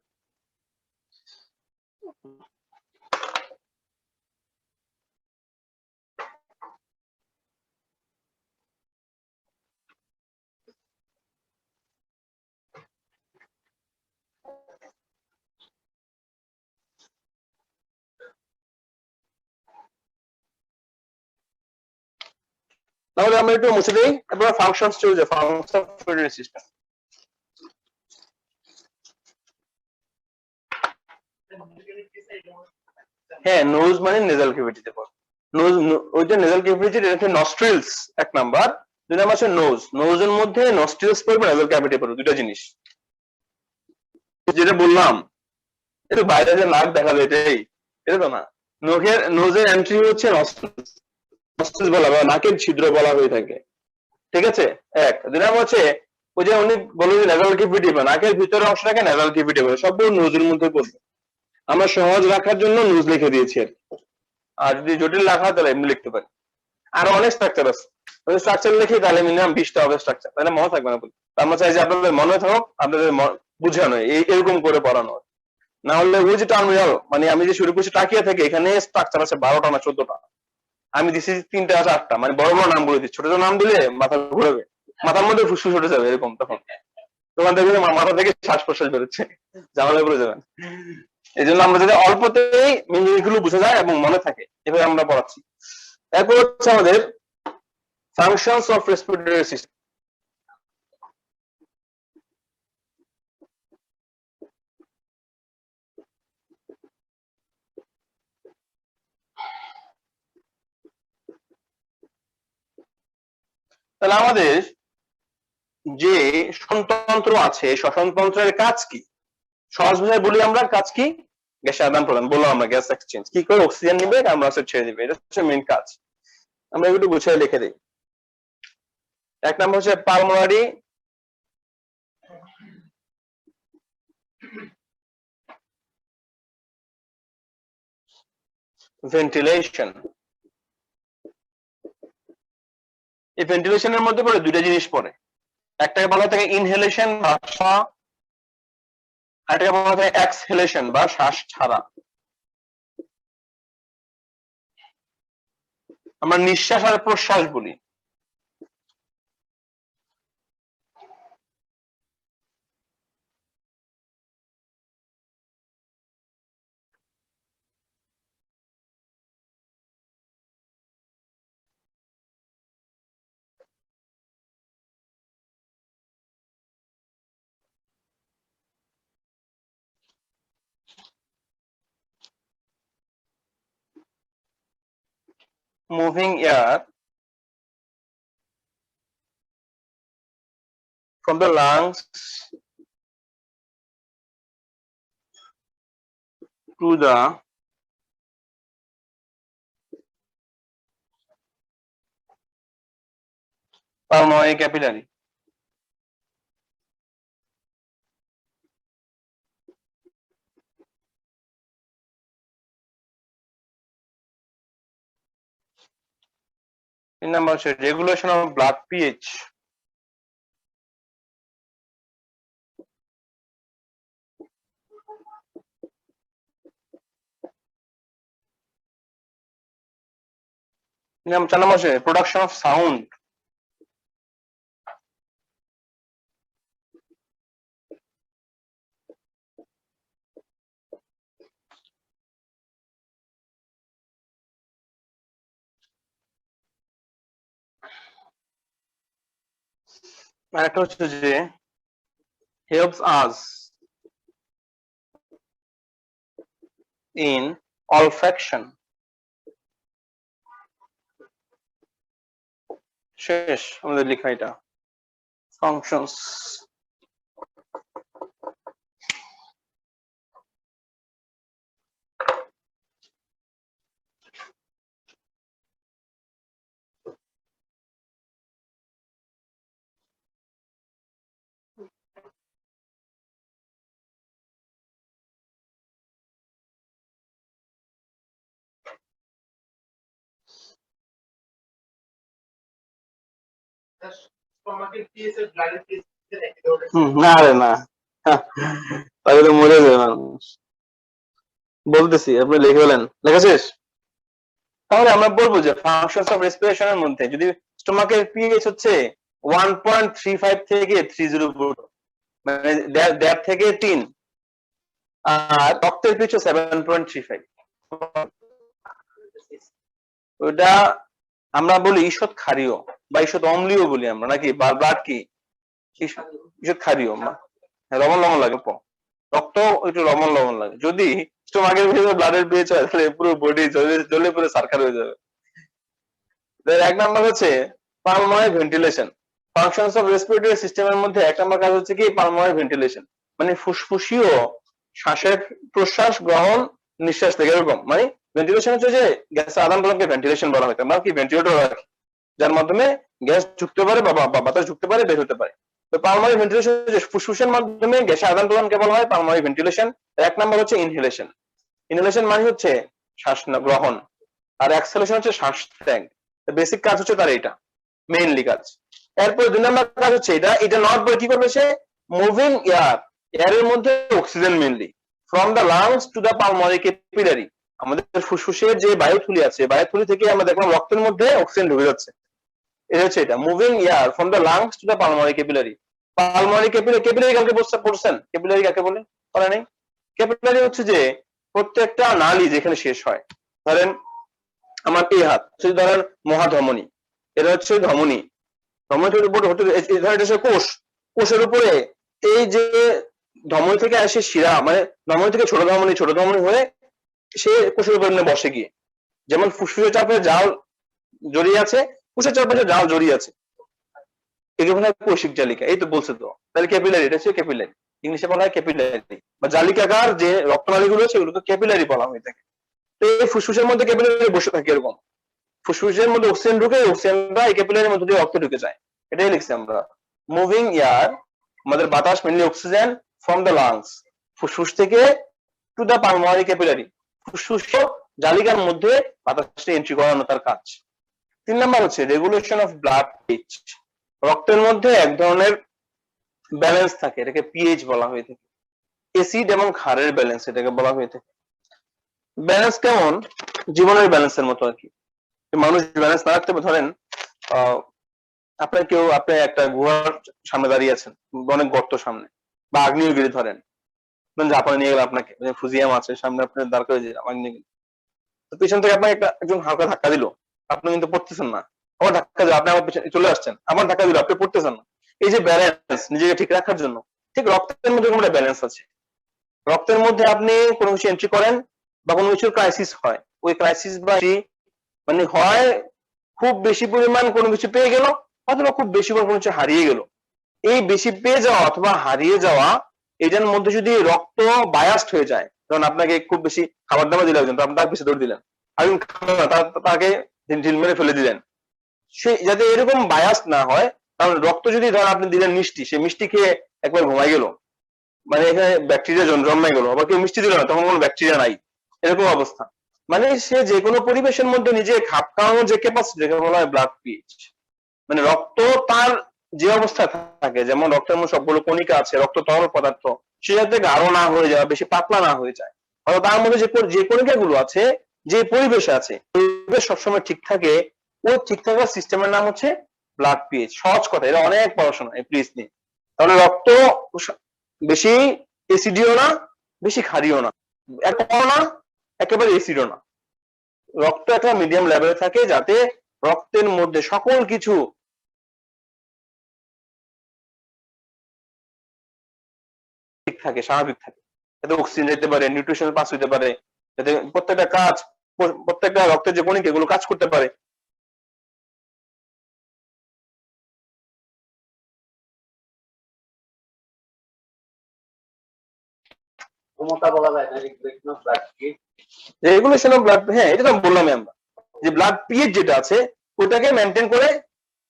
তাহলে আমরা একটু মুছে দিই, এরপর ফাংশনস চলে যাই, ফাংশনস অফ রেসপিরেটরি সিস্টেম। হ্যাঁ, নোজ মানে নেজাল ক্যাভিটিতে পড়ে। নোজ, ওইটা নেজাল ক্যাভিটি, এটা হচ্ছে নস্ট্রিলস এক নাম্বার। 2 নাম্বার হচ্ছে নোজ, নোজের মধ্যে নস্ট্রিলস পড়বে, নেজাল ক্যাভিটি পড়বে, দুটো জিনিস। যেটা বললাম, একটু বাইরে যে নাক দেখালো এটাই, এটা তো না। নোজের এন্ট্রি হচ্ছে নস্ট্রিলস, নস্ট্রিলস বলা বা নাকের ছিদ্র বলা হয়ে থাকে, ঠিক আছে? 1। 2 নাম্বার হচ্ছে ওই যে উনি বলে যে নেজাল ক্যাভিটি বা নাকের ভিতরের অংশটাকে নেজাল ক্যাভিটি বলে, সবগুলো নোজের মধ্যে পড়বে। আমরা সহজ রাখার জন্য নোজ লিখে দিয়েছি আর কি। আর যদি জটিল রাখা তাহলে এমনি লিখতে পারি। আরো অনেক স্ট্রাকচার আছে, ওই স্ট্রাকচার লিখে তাহলে মিনিমাম 20টা হবে স্ট্রাকচার, তাহলে মনে থাকবে না। আমরা চাই যে আপনাদের মনে থাকুক, আপনাদের বুঝানো এরকম করে পড়ানো। না হলে ওই যে টার্মিনাল, মানে আমি যে শুরু করছি টাকিয়া থেকে, এখানে স্ট্রাকচার আছে 12টা না 14টা, আমি দিছি 3টা 4টা, মানে বড় বড় নাম বলে দিচ্ছি, ছোট ছোট নাম দিলে মাথা ঘুরবে, মাথার মধ্যে ফুসফুস উঠে যাবে এরকম। তখন দেখবেন মাথা থেকে শ্বাস প্রশ্বাস বেরোচ্ছে, ঝামেলা পড়ে যাবেন। এই জন্য আমরা যদি অল্পতেই মেন জিনিসগুলো বুঝে যায় এবং মনে থাকে, এভাবে আমরা পড়াচ্ছি। এরপর হচ্ছে আমাদের ফাংশনস অফ রেসপিরেটরি সিস্টেম। তাহলে আমাদের যে শ্বসনতন্ত্র আছে, শ্বসনতন্ত্রের কাজ কি? সহজ ভাষায় বলি আমরা, কাজ কি? গ্যাসের আদান প্রদান, বললাম আমরা গ্যাস এক্সচেঞ্জ। কি করে? অক্সিজেন নিবে, কার্বন ডাই অক্সাইড ছেড়ে দিবে, এটা হচ্ছে মেইন কাজ। আমরা একটু গুছিয়ে লিখে দিই। 1 নম্বর হচ্ছে পালমোনারি ভেন্টিলেশন। এই ভেন্টিলেশনের মধ্যে পড়ে 2টা জিনিস পড়ে, একটাকে বলা থাকে ইনহেলেশন, এটাকে বলা হয় এক্সহেলেশন বা শ্বাস ছাড়া। আমরা নিঃশ্বাস আর প্রশ্বাস বলি। Moving air from the lungs to the pulmonary capillary. In number two, regulation of blood pH. চার নম্বর হচ্ছে প্রোডাকশন অফ সাউন্ড। আরেকটা হচ্ছে যে helps us in olfaction. শেষ আমাদের লেখা এটা functions. না রে না, তাহলে তো মরে যাবে মানুষ। বলতেছি আপনি লিখে বলেন, লেখা শেষ? তাহলে আমরা বলবো যে ফাংশনস অফ রেসপিরেশনের মধ্যে যদি স্টোমাকের পিএইচ হচ্ছে 1.35 থেকে 30 মানে 1.5 থেকে 3, আর রক্তের পিএইচ 7.35, ওটা আমরা বলি ঈষৎ ক্ষারীয় বা ঈষৎ অম্লীয় বলি আমরা, নাকি ব্লাড কি ঈষৎ ক্ষারীয়, লবণ লবণ লাগে, রক্ত একটু লবণ লবণ লাগে। যদি স্টোমাকের ভিতরে ব্লাডের পিএইচ হয় তাহলে পুরো বডি জ্বলে পুরো সার্কার হয়ে যাবে। এক নাম্বার হচ্ছে pulmonary ventilation. Functions of respiratory সিস্টেমের মধ্যে এক নাম্বার কাজ হচ্ছে কি পালমোনারি ভেন্টিলেশন, মানে ফুসফুসীয় শ্বাসের প্রশ্বাস গ্রহণ নিঃশ্বাস থেকে এরকম, মানে ভেন্টিলেশন হচ্ছে যে গ্যাসের আদান প্রদানকে ভেন্টিলেশন বলা হয়। আমরা কি ভেন্টিলেটর রাখি যার মাধ্যমে গ্যাস ঢুকতে পারে বা বাতাস ঢুকতে পারে, বের হতে পারে। তো পালমোনারি ভেন্টিলেশন ফুসফুসের মাধ্যমে গ্যাসের আদান প্রদানকে বলা হয় পালমোনারি ভেন্টিলেশন। এক নাম্বার হচ্ছে ইনহেলেশন। ইনহেলেশন মানে হচ্ছে শ্বাস গ্রহণ, আর এক্সহেলেশন হচ্ছে শ্বাস ত্যাগ। বেসিক কাজ হচ্ছে তার এটা, মেইনলি কাজ। এরপর দুই নাম্বার কাজ হচ্ছে এটা নেওয়ার পরে কি করবে সে, মুভিং এয়ার, এয়ারের মধ্যে oxygen mainly from the lungs to the pulmonary capillary. আমাদের ফুসফুসের যে বায়ুথলি আছে, বায়ুথলি থেকে আমরা দেখলাম রক্তের মধ্যে অক্সিজেন ঢুকে যাচ্ছে, এটা হচ্ছে এটা moving air from the lungs to the pulmonary capillary. Pulmonary capillary কালকে পড়ছেন, ক্যাপিলারি কাকে বলে পড়া নেই? ক্যাপিলারি হচ্ছে যে প্রত্যেকটা নালী যেখানে শেষ হয়, ধরেন আমার এই হাত, ধরেন মহাধমনী, এটা হচ্ছে ধমনী, ধমনীর উপর কোষ, কোষের উপরে এই যে ধমনী থেকে আসে শিরা, মানে ধমনী থেকে ছোট ধমনী হয়ে সে কোষের উপর বসে গিয়ে, যেমন ফুসফুসের চাপে জাল জড়িয়ে আছে, কোষের চারপাশে জাল জড়িয়ে আছে, একে বলা হয় কোষিক জালিকা। এই তো বলছে তো, তাহলে ক্যাপিলারি, এটা হচ্ছে ক্যাপিলারি, ইংলিশে বলা হয় ক্যাপিলারি বা জালিকাকার যে রক্তনালীগুলো আছে ওগুলোকে ক্যাপিলারি বলা হয়ে থাকে। তো এই ফুসফুসের মধ্যে ক্যাপিলারি বসে থাকে এরকম, ফুসফুসের মধ্যে অক্সিজেন ঢুকে, অক্সিজেনটা এই ক্যাপিলারির মধ্যে দিয়ে রক্তে ঢুকে যায়, এটাই লিখছি আমরা। মুভিং এয়ার, আমাদের বাতাস mainly oxygen from the lungs, ফুসফুস থেকে টু দ্য পালমোনারি ক্যাপিলারি, ফুসফুস জালিকার মধ্যে বাতাসটা এন্ট্রি করানো তার কাজ। তিন নাম্বার হচ্ছে রেগুলেশন অফ ব্লাড পিএইচ। রক্তের মধ্যে এক ধরনের ব্যালেন্স থাকে, এটাকে পিএইচ বলা হয়ে থাকে। এসিড এবং ক্ষারের ব্যালেন্স এটাকে বলা হয়ে থাকে। ব্যালেন্স কেমন? জীবনের ব্যালেন্সের মতো আর কি। মানুষ ব্যালেন্স না রাখতে ধরেন আপনি একটা গুহার সামনে দাঁড়িয়ে আছেন, অনেক গর্ত সামনে, বা আগ্নেয়গিরি ধরেন, জাপানে নিয়ে গেল আপনাকে, ফুজিয়ামা আছে সামনে, আপনি দাঁড় করে দিলাম আগ্নেয়গিরি, তো পিছন থেকে আপনাকে একজন হালকা ধাক্কা দিল, আপনি কিন্তু পড়তেছেন না, আবার ধাক্কা দিল, আপনি আমার পিছনে চলে আসছেন, আবার ধাক্কা দিল, আপনি পড়তেছেন না। এই যে ব্যালেন্স নিজেকে ঠিক রাখার জন্য, ঠিক রক্তের মধ্যে কোনো ব্যালেন্স আছে। রক্তের মধ্যে আপনি কোনো কিছু এন্ট্রি করেন বা কোনো কিছুর ক্রাইসিস হয়, ওই ক্রাইসিস বা মানে হয় খুব বেশি পরিমাণ কোনো কিছু পেয়ে গেল, অথবা খুব বেশি পরিমাণ কোনো কিছু হারিয়ে গেল। এই বেশি পেয়ে যাওয়া অথবা হারিয়ে যাওয়া, এটার মধ্যে যদি রক্ত বায়াসড হয়ে যায়, যেমন আপনাকে খুব বেশি খাবার দাবার দিলে একজন, আপনি তার পিছিয়ে দৌড় দিলেন, আর তাকে ঢিল মেরে ফেলে দিলেন, সে যাতে এরকম বায়াস না হয়। কারণ রক্ত যদি ধরেন আপনি দিলেন মিষ্টি, সে মিষ্টি খেয়ে একবার ঘুমাই গেল, মানে এখানে ব্যাকটেরিয়া জন্মাই গেল, আবার কেউ মিষ্টি দিল না, তখন কোনো ব্যাকটেরিয়া নাই, এরকম অবস্থা। মানে সে যে কোনো পরিবেশের মধ্যে নিজে খাপ খাওয়ানোর যে ক্যাপাসিটি, যেটা বলা হয় ব্লাড পিএইচ, মানে রক্ত তার যে অবস্থায় থাকে, যেমন রক্তের মধ্যে সবগুলো কণিকা আছে, রক্ত তরল পদার্থ, সে যাতে গাঢ় না হয়ে যায়, বেশি পাতলা না হয়ে যায়, অর্থাৎ তার মধ্যে যে কণিকাগুলো আছে, যে পরিবেশে আছে, পরিবেশ সবসময় ঠিক থাকে, ওই ঠিক থাকার সিস্টেমের নাম হচ্ছে ব্লাড পিএইচ। সহজ কথা, এটা অনেক পড়াশোনা এই পিএইচ নিয়ে। তাহলে রক্ত বেশি এসিডিও না, বেশি ক্ষারীয় না, একেবারে না, একেবারে এসিডও না। রক্ত একটা মিডিয়াম লেভেলে থাকে, যাতে রক্তের মধ্যে সকল কিছু ঠিক থাকে, স্বাভাবিক থাকে, যাতে অক্সিজেন যেতে পারে, নিউট্রিশন পাস হইতে পারে, যাতে প্রত্যেকটা রক্তের যে কণিকা এগুলো কাজ করতে পারে। রেগুলেশন অফ ব্লাড, হ্যাঁ এটা তো বললামই আমরা, যে ব্লাড পিএইচ যেটা আছে ওটাকে মেনটেন করে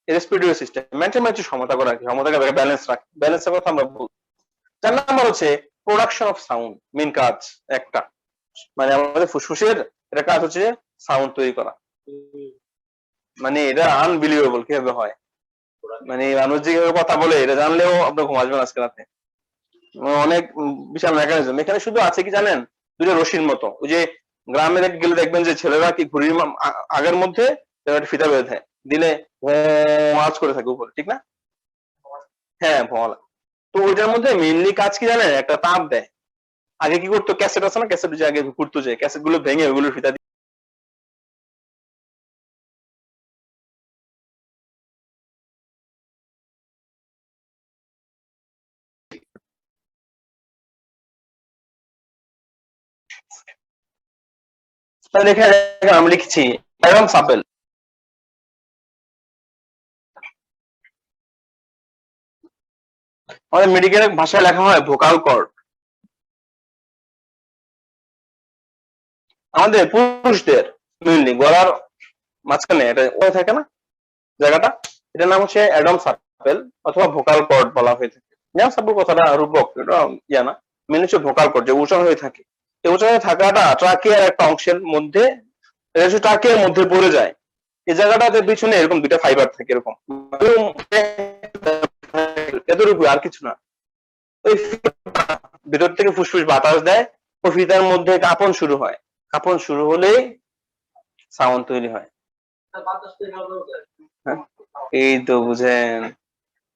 রেসপিরেটরি সিস্টেম মেনটেন, মানে সমতা করা, ক্ষমতাকে ব্যালেন্স রাখে, ব্যালেন্সের কথা আমরা বলবো। 4 নাম্বার হচ্ছে প্রোডাকশন অফ সাউন্ড, মেন কাজ একটা, মানে আমাদের ফুসফুসের এটা কাজ হচ্ছে সাউন্ড তৈরি করা। মানে এটা আনবিলিভেবল কিভাবে হয়, মানে মানুষ যেভাবে কথা বলে এটা জানলেও আপনার ঘুম আসবে না আজকে রাতে। অনেক বিশাল মেকানিজম এখানে, শুধু আছে কি জানেন, দুটো রশির মতো, ওই যে গ্রামে গেলে দেখবেন যে ছেলেরা কি ঘুড়ির আগের মধ্যে ফিতা বেঁধে দিলে আওয়াজ করে থাকে উপরে, ঠিক না? হ্যাঁ ভলা। তো ওইটার মধ্যে মেইনলি কাজ কি জানেন, একটা তাপ দেয়। আগে কি করতো, ক্যাসেট আছে না, ক্যাসেট যে আগে ঘুরতো, যে ক্যাসেট গুলো ভেঙে ওগুলো ফিতা দিয়ে, এখানে আমি লিখছি অ্যাডাম সাপেল। আমাদের মেডিকেল ভাষায় লেখা হয় ভোকাল কর্ড। আমাদের পুরুষদের মেইনলি গলার মাঝখানে এটা ওই থাকে না জায়গাটা, এটার নাম হচ্ছে অ্যাডাম সাপেল অথবা ভোকাল কর্ড বলা হয়ে থাকে। অ্যাডাম সাপেল কথাটা রূপক, এটা ইয়া না, মেন হচ্ছে ভোকাল কর্ড, যে উঁচা হয়ে থাকে। এই উঁচা হয়ে থাকাটা ট্রাকিয়ার একটা অংশের মধ্যে, এটা হচ্ছে ট্রাকিয়ার মধ্যে পড়ে যায়। এই জায়গাটাতে পিছনে এরকম দুইটা ফাইবার থাকে, এরকম এতটুকু, আর কিছু না। ওই ভিতর থেকে ফুসফুস বাতাস দেয়, ও ফিতার মধ্যে কাঁপন শুরু হয়, কাঁপন শুরু হলেই সাউন্ড তৈরি হয়। এই তো বুঝেন,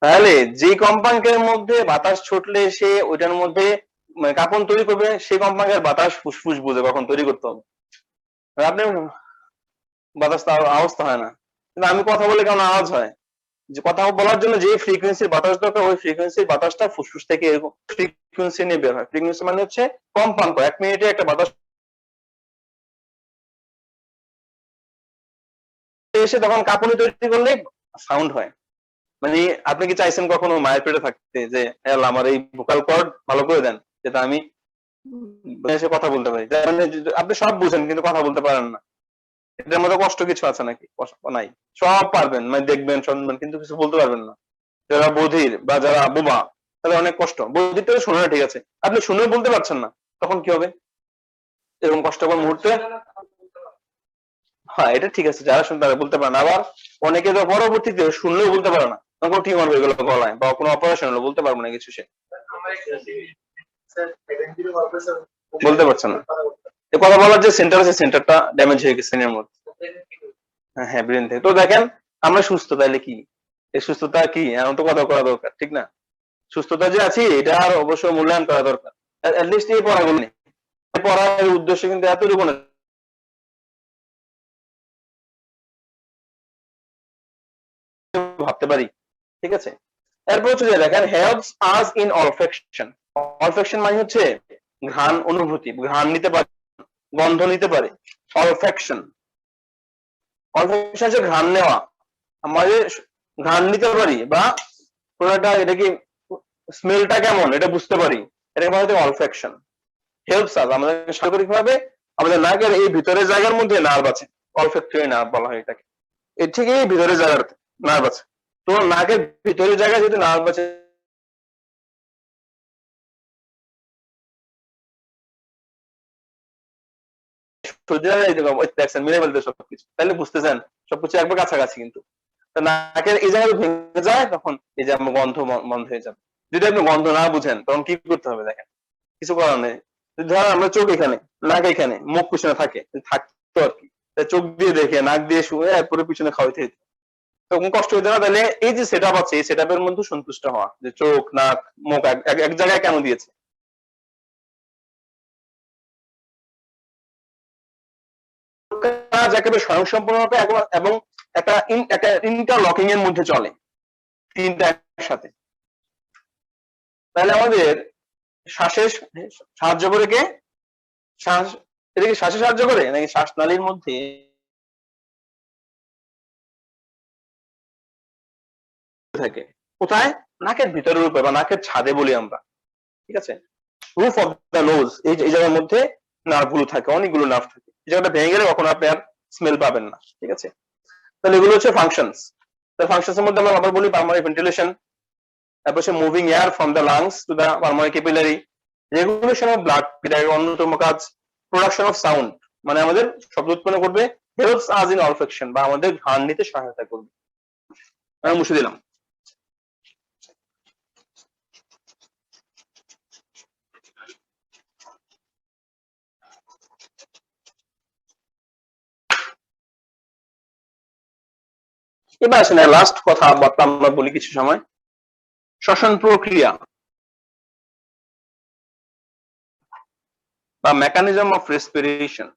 তাহলে যে কম্পাঙ্কের মধ্যে বাতাস ছুটলে সে ওইটার মধ্যে কাঁপন তৈরি করবে, সেই কম্পাঙ্কের বাতাস ফুসফুস বুঝে কখন তৈরি করতে হবে। আপনি বাতাস তো আওয়াজ তো হয় না, কিন্তু আমি কথা বলে কেমন আওয়াজ হয়, যে কথা বলার জন্য যে ফ্রিকোয়েন্সির বাতাস দরকার, ওই ফ্রিকোয়েন্সির বাতাসটা ফুসফুস থেকে এরকম ফ্রিকোয়েন্সি নিয়ে বের হয়। ফ্রিকোয়েন্সি মানে হচ্ছে কম্পাঙ্ক, 1 মিনিটে একটা বাতাস এসে তখন কাঁপুনি তৈরি করলে সাউন্ড হয়। মানে আপনি কি চাইছেন কখনো মায়ের পেটে থাকতে, যে আল্লাহ আমার এই ভোকাল কর্ড ভালো করে দেন, যেটা আমি এসে কথা বলতে পারি? মানে আপনি সব বুঝেন কিন্তু কথা বলতে পারেন না, এটার মধ্যে কষ্ট কিছু আছে নাকি? কষ্ট নাই, সব পারবেন, মানে দেখবেন শুনবেন, কিন্তু কিছু বলতে পারবেন না। যারা বধির বা যারা বোবা, তাদের অনেক কষ্ট। বধিরটা শুনে না, ঠিক আছে, আপনি শুনেও বলতে পারছেন না, তখন কি হবে এরকম কষ্টকর মুহূর্তে? হ্যাঁ এটা ঠিক আছে, যারা শুনে তারা বলতে পারে না, আবার অনেকে তো পরবর্তীতে শুনলেও বলতে পারে না, তখন টিউমার হয়ে গেল গলায় বা কোনো অপারেশন হলো, বলতে পারবো না কিছু সে। বলতে পারছেন না, কথা বলার যে সেন্টার আছে সেন্টারটা ড্যামেজ হয়ে গেছে এর মধ্যে। হ্যাঁ ব্রেন থেকে। তো দেখেন আমরা সুস্থ, তাইলে কি এই সুস্থতা কি এমন তো কথা করা দরকার, ঠিক না? সুস্থতা যে আছি এটা আর অবশ্যই মূল্যায়ন করা দরকার। অ্যাটলিস্ট এই পড়াগুলো নেই, পড়ার উদ্দেশ্য কিন্তু এতটুকু না ভাবতে পারি, ঠিক আছে? এরপর হচ্ছে যে দেখেন হেল্পস আস ইন অলফ্যাকশন। অলফ্যাকশন মানে হচ্ছে ঘ্রাণ অনুভূতি, ঘ্রাণ নিতে পারে, গন্ধ নিতে পারে। অলফ্যাকশন, অলফ্যাকশন হচ্ছে ঘ্রাণ নেওয়া, আমাদের ঘ্রাণ নিতে পারি বা কোনো একটা এটা কি স্মেলটা কেমন এটা বুঝতে পারি, এটাকে বলা হয় অলফ্যাকশন। হেল্পস আস আমাদের স্বাভাবিক ভাবে আমাদের নাকের এই ভিতরের জায়গার মধ্যে নার্ভ আছে, অলফ্যাক্টরি নার্ভ বলা হয় এটাকে। এর ঠিক এই ভিতরের জায়গাতে নার্ভ আছে। তো নাকের ভিতরের জায়গায় যদি নার্ভ আছে মিলে ফেলতে সবকিছু, তাহলে বুঝতেছেন সবকিছু একবার কাছাকাছি। কিন্তু নাকের এই জায়গায় ভেঙে যায় তখন এই যে আমার গন্ধ বন্ধ হয়ে যাবে। যদি আপনি গন্ধ না বুঝেন তখন কি করতে হবে দেখেন, কিছু করার নেই। ধরেন আমরা চোখ এখানে, নাক এখানে, মুখ পিছনে থাকে, থাকতো আর কি, চোখ দিয়ে দেখে নাক দিয়ে শুয়ে পুরো পিছনে খাওয়াইতে হইতো, তখন কষ্ট হইতো না? তাহলে এই যে সেট আপ আছে এই সেট আপের মধ্যে সন্তুষ্ট হওয়া, যে চোখ নাক মুখ এক জায়গায় কেন দিয়েছে, কাজ একেবারে স্বয়ংসম্পূর্ণভাবে এবং একটা ইন্টারলকিং এর মধ্যে চলে তিনটা একসাথে। তাহলে আমাদের শ্বাসের সাহায্য করে কে? শ্বাস, এটা কি শ্বাসে সাহায্য করে নাকি শ্বাসনালীর মধ্যে থাকে? কোথায়? নাকের ভিতরের উপরে বা নাকের ছাদে বলি আমরা, ঠিক আছে? রুফ অফ দ্য নোজ, এই জায়গার মধ্যে নার্ভ গুলো থাকে, অনেকগুলো নার্ভ থাকে। এই জায়গাটা ভেঙে গেলে কখনো আপনি আর স্মেল পাবেন না, ঠিক আছে? তাহলে এগুলো হচ্ছে ফাংশনস। ফাংশনস এর মধ্যে আমরা আবার বলি পালমোনারি ভেন্টিলেশন, তারপর হচ্ছে moving air from the lungs to the pulmonary capillary, regulation of blood, এটা অন্যতম কাজ। প্রোডাকশন অফ সাউন্ড, মানে আমাদের শব্দ উৎপন্ন করবে। হেল্পস আস ইন অলফ্যাকশন, বা আমাদের ঘ্রাণ নিতে সহায়তা করবে। আমি মুছে দিলাম। এবার আসেন লাস্ট কথা বার্তা আমরা বলি কিছু সময়, শ্বসন প্রক্রিয়া বা মেকানিজম অফ রেসপিরেশন।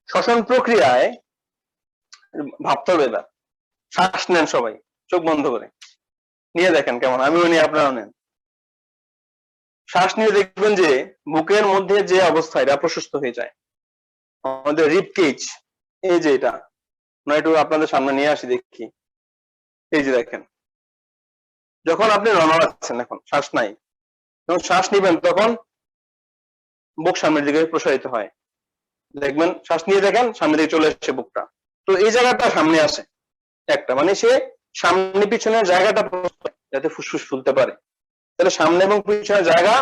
শ্বসন প্রক্রিয়ায় ভাবতে হবে এবার। শ্বাস নেন সবাই চোখ বন্ধ করে, নিয়ে দেখেন কেমন, আমিও নিয়ে আপনারাও নেন। শ্বাস নিয়ে দেখবেন যে বুকের মধ্যে যে অবস্থা এটা প্রশস্ত হয়ে যায়, আমাদের রিব কেজ, এই যে এটা একটু আপনাদের সামনে নিয়ে আসি দেখি। এই যে দেখেন, যখন আপনি নড়াচ্ছেন, এখন শ্বাস নাই, যখন শ্বাস নিবেন তখন বুক সামনের দিকে প্রসারিত হয়, দেখবেন শ্বাস নিয়ে দেখেন সামনে দিকে চলে আসছে বুকটা। তো এই জায়গাটা সামনে আসে একটা, মানে সে সামনে পিছনের জায়গাটা যাতে ফুসফুস ফুলতে পারে। তাহলে সামনে এবং পিছনের জায়গা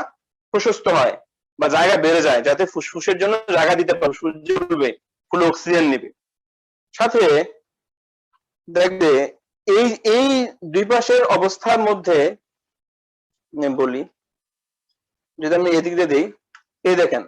প্রশস্ত হয় বা জায়গা বেড়ে যায়, যাতে ফুসফুসের জন্য জায়গা দিতে পারে, সূর্য উঠবে, ফুল অক্সিজেন নিবে। সাথে দেখবে এই এই দুই পাশের অবস্থার মধ্যে বলি, যদি আমি এদিক দিয়ে দিই, এই দেখেন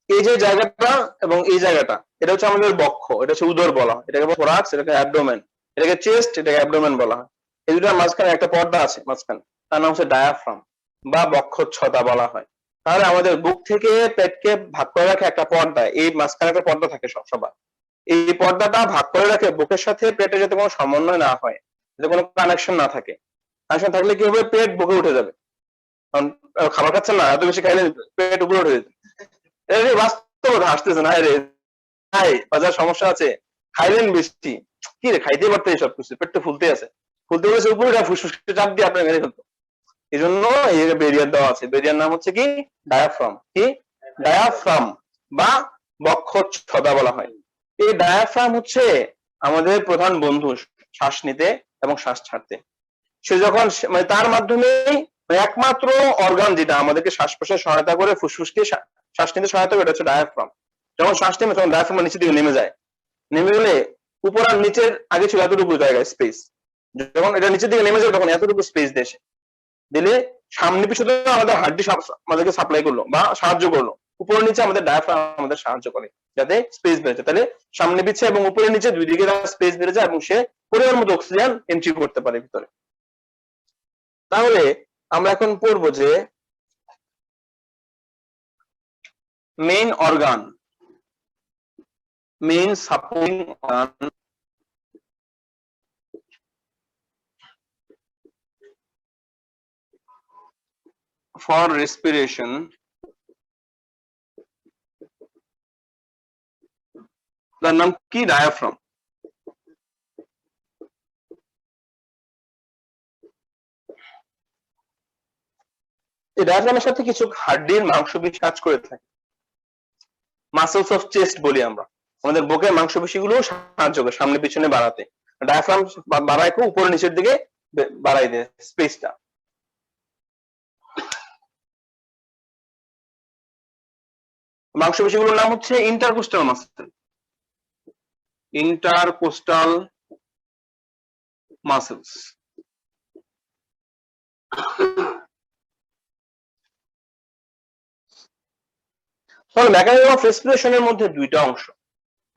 এই যে জায়গাটা এবং এই জায়গাটা, এটা হচ্ছে আমাদের বক্ষ, এটা হচ্ছে উদর বলা হয়, এটাকে থোরাক্স, এটাকে অ্যাবডোমেন, এটাকে চেস্ট, এটাকে অ্যাবডোমেন বলা হয়। এই দুটার মাঝখানে একটা পর্দা আছে মাঝখানে, তার নাম হচ্ছে ডায়াফ্রাম বা বক্ষচ্ছদা বলা হয়। তাহলে আমাদের বুক থেকে পেটকে ভাগ করে রাখে একটা পর্দা, এই মাঝখানে একটা পর্দা থাকে সবার। এই পর্দাটা ভাগ করে রাখে বুকের সাথে পেটে, যাতে কোনো সমন্বয় না হয়, যাতে কোনো কানেকশন না থাকে। কানেকশন থাকলে কি হবে? পেট বুকে উঠে যাবে, কারণ খাবার খাচ্ছেন না, এত বেশি খাইলে পেট উপরে উঠে যেত। বাস্তব হাসতেছে না রে, বাজার সমস্যা আছে, খাইলেন বেশি, কি রে খাইতে পারতে সব কিছু, পেট তো ফুলতে আছে, ফুলতে গেছে উপরে ফুসফুসকে চাপ দিয়ে আপনার মেরে ফেলতো। এই জন্য এই বেরিয়ার দেওয়া আছে, বেরিয়ার নাম হচ্ছে কি? ডায়াফ্রাম। কি? ডায়াফ্রাম বা বক্ষচ্ছদা বলা হয়। এই ডায়াফ্রাম হচ্ছে আমাদের প্রধান বন্ধু শ্বাস নিতে এবং শ্বাস ছাড়তে। সে যখন মানে তার মাধ্যমে একমাত্র অর্গান যেটা আমাদেরকে শ্বাস প্রশ্বাসে সহায়তা করে ফুসফুসকে শ্বাস নিতে সহায়তা করে, এটা হচ্ছে ডায়াফ্রাম। যখন শ্বাস নেবে তখন ডায়াফ্রাম নিচের দিকে নেমে যায়, নেমে গেলে উপর আর নিচের আগে ছিল এতটুকু জায়গায় স্পেস, যখন এটা নিচের দিকে নেমে যাবে তখন এতটুকু স্পেস দেশে দিলে সামনে পিছনে আমাদের হাড্ডি আমাদেরকে সাপ্লাই করলো বা সাহায্য করলো, উপরে নিচে আমাদের ডায়াফ্রাম আমাদের সাহায্য করে যাতে স্পেস বেড়ে যায়। তাহলে সামনে পিছে এবং উপরে নিচে দুই দিকে স্পেস বেড়ে যায় এবং সে পরিমাণ মতো অক্সিজেন এন্ট্রি করতে পারে ভিতরে। তাহলে আমরা এখন পড়বো যে main organ, main supporting organ for respiration তার নাম কি? ডায়াফ্রাম। এই ডায়াফ্রামের সাথে কিছু হাড্ডির মাংসপেশি কাজ করে থাকে, মাসেলস অফ চেস্ট বলি আমরা, আমাদের বুকের মাংসপেশিগুলো সাহায্য করে সামনে পিছনে বাড়াতে। ডায়াফ্রাম বাড়ায় খুব উপরে নিচের দিকে বাড়াই দেয় স্পেসটা। মাংসপেশিগুলোর নাম হচ্ছে ইন্টারকোস্টাল মাসেল, ইন্টারকোস্টাল মাসেলস। তাহলে মেকানিজম অফ রেসপিরেশনের মধ্যে দুইটা অংশ,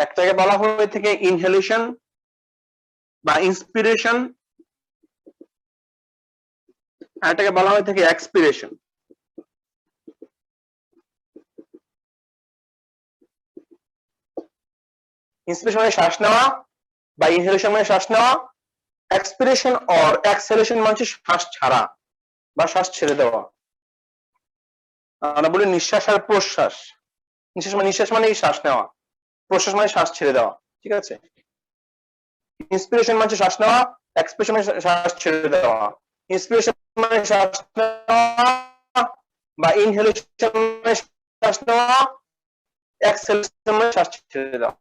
একটাকে বলা হয়ে থাকে ইনহেলেশন বা ইন্সপিরেশন, আর একটাকে বলা হয়ে থাকে এক্সপিরেশন। ইন্সপিরেশন মানে শ্বাস নেওয়া বা ইনহেলেশন মানে শ্বাস নেওয়া, এক্সপিরেশন অর এক্সহেলেশন মানে শ্বাস ছাড়া বা শ্বাস ছেড়ে দেওয়া। আমরা বলি নিঃশ্বাস আর প্রশ্বাস, নিঃশ্বাস মানে শ্বাস নেওয়া, প্রশ্বাস মানে শ্বাস ছেড়ে দেওয়া, ঠিক আছে? ইন্সপিরেশন মানে শ্বাস নেওয়া, এক্সপিরেশন মানে শ্বাস ছেড়ে দেওয়া। ইন্সপিরেশন মানে শ্বাস নেওয়া বা ইনহেলেশন মানে শ্বাস নেওয়া, এক্সহেলেশন মানে শ্বাস ছেড়ে দেওয়া।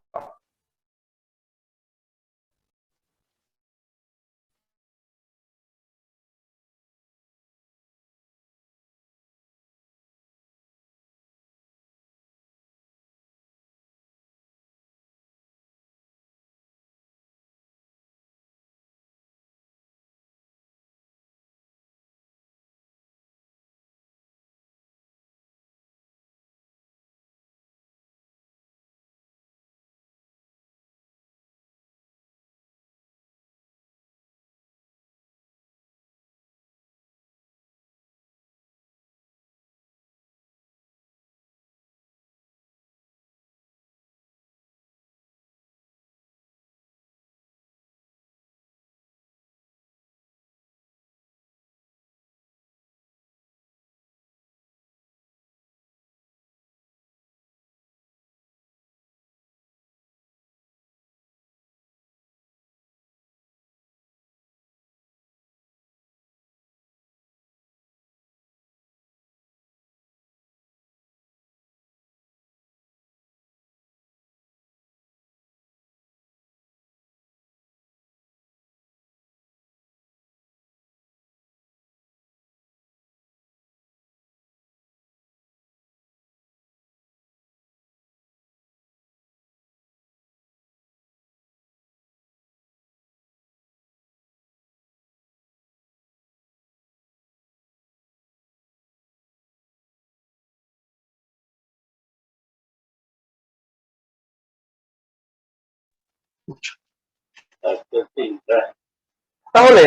তাহলে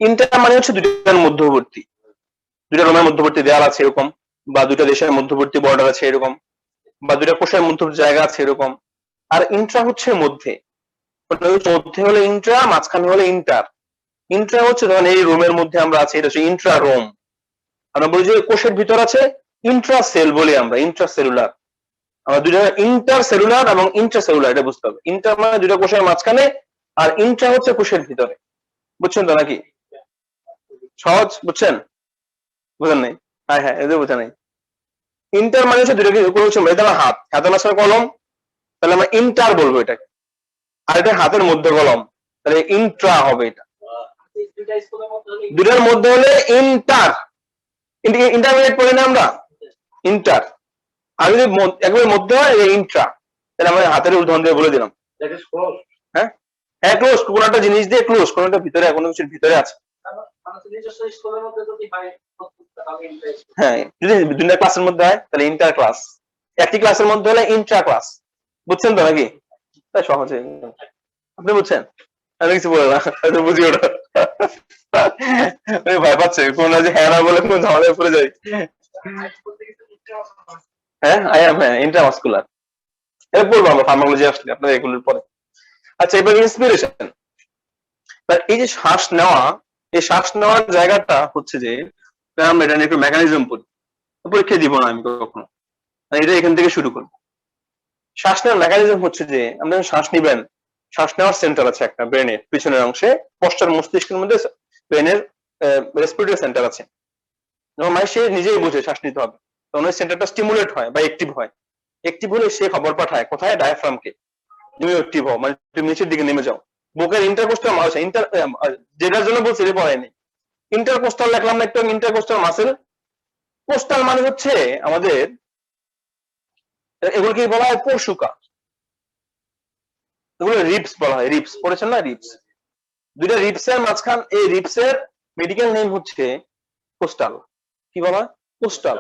ইন্টার মানে হচ্ছে দুইটার মধ্যবর্তী, দুইটা রোমের মধ্যবর্তী দেয়াল আছে এরকম, বা দুইটা দেশের মধ্যবর্তী বর্ডার আছে এরকম, বা দুইটা কোষের মধ্যবর্তী জায়গা আছে এরকম। আর ইন্ট্রা হচ্ছে মধ্যে, মধ্যে হলে ইন্ট্রা, মাঝখানে হলে ইন্টার। ইন্ট্রা হচ্ছে ধরেন এই রোমের মধ্যে আমরা আছি, এটা হচ্ছে ইন্ট্রা রোম। আমরা বলি যে কোষের ভিতর আছে ইন্ট্রা সেল বলি আমরা, ইন্ট্রা সেলুলার। আমরা দুইটা ইন্টার সেলুলার এবং ইন্ট্রা সেলুলার এটা বুঝতে হবে। ইন্টার মানে দুইটা কোষের মাঝখানে, আর ইন্ট্রা হচ্ছে কোষের ভিতরে। বুঝছেন তো নাকি? সহজ, বুঝছেন? বুঝেন নাই? হ্যাঁ হ্যাঁ, এদের বোঝা নাই। ইন্টার মানে হচ্ছে দুইটা হচ্ছে, এটা আমার হাত, হাতের মাঝখানে কলম, তাহলে আমরা ইন্টার বলবো এটাকে। আর এটা হাতের মধ্যে কলম, তাহলে ইন্ট্রা হবে এটা। দুইটার মধ্যে হলে ইন্টার, ইন্টারমিডিয়েট পড়ি না আমরা, ইন্টার। আর যদি একবারে মধ্যে হয় ইন্ট্রা, তাহলে আমাদের হাতের উদাহরণ দিয়ে বলে দিলাম। হ্যাঁ হ্যাঁ ক্লোজ, কোন একটা জিনিস দিয়ে ক্লোজ, কোন একটা ভিতরে কোনো কিছুর ভিতরে আছে। হ্যাঁ যদি দুইটা ক্লাসের মধ্যে হয় তাহলে ইন্টার ক্লাস, একটি ক্লাসের মধ্যে হলে ইন্ট্রা ক্লাস। বুঝছেন তো নাকি? তাই সহজে আপনি বুঝছেন, আমি কিছু বলে না হয়তো বুঝি ওটা। ভয় পাচ্ছে কোন যে হ্যাঁ না বলে কোন ঝামেলায় পড়ে যায়। হ্যাঁ আই এম, হ্যাঁ ইন্ট্রামাসকুলার, এটা বলবো আমরা ফার্মাকোলজি আসলে আপনাদের এগুলোর পরে। আচ্ছা এবার ইন্সপিরেশন, এই যে শ্বাস নেওয়া, এই শ্বাস নেওয়ার জায়গাটা হচ্ছে যে আমরা এটা নিয়ে একটু মেকানিজম পড়ি, পরীক্ষা দিব না আমি কখনো, এটা এখান থেকে শুরু করি। শ্বাস নেওয়ার মেকানিজম হচ্ছে যে আপনি শ্বাস নিবেন, শ্বাস নেওয়ার সেন্টার আছে একটা ব্রেনের পিছনের অংশে, পশ্চাৎ মস্তিষ্কের মধ্যে ব্রেনের রেসপিরেটরি সেন্টার আছে। যখন মানুষ সে নিজেই বুঝে শ্বাস নিতে হবে তখন ওই সেন্টারটা স্টিমুলেট হয় বা অ্যাক্টিভ হয়। অ্যাক্টিভ হলে সে খবর পাঠায় কোথায়, ডায়াফ্রামকে, তুমি অ্যাক্টিভ হও, মানে তুমি নিচের দিকে নেমে যাও। বুকের ইন্টারকোস্টাল মাসেল, যেটার জন্য বলছি এটা পড়ায়নি, ইন্টারকোস্টাল দেখলাম না একটু, ইন্টারকোস্টাল মাসেল। কোস্টাল মানে হচ্ছে আমাদের, এগুলোকে বলা হয় পরশুকা, এগুলো রিপস বলা হয়, রিপস পড়েছেন না, রিপস। দুইটা রিপসের মাঝখান, এই রিপসের মেডিকেল নেম হচ্ছে কোস্টাল। কি বলা হয়? কোস্টাল।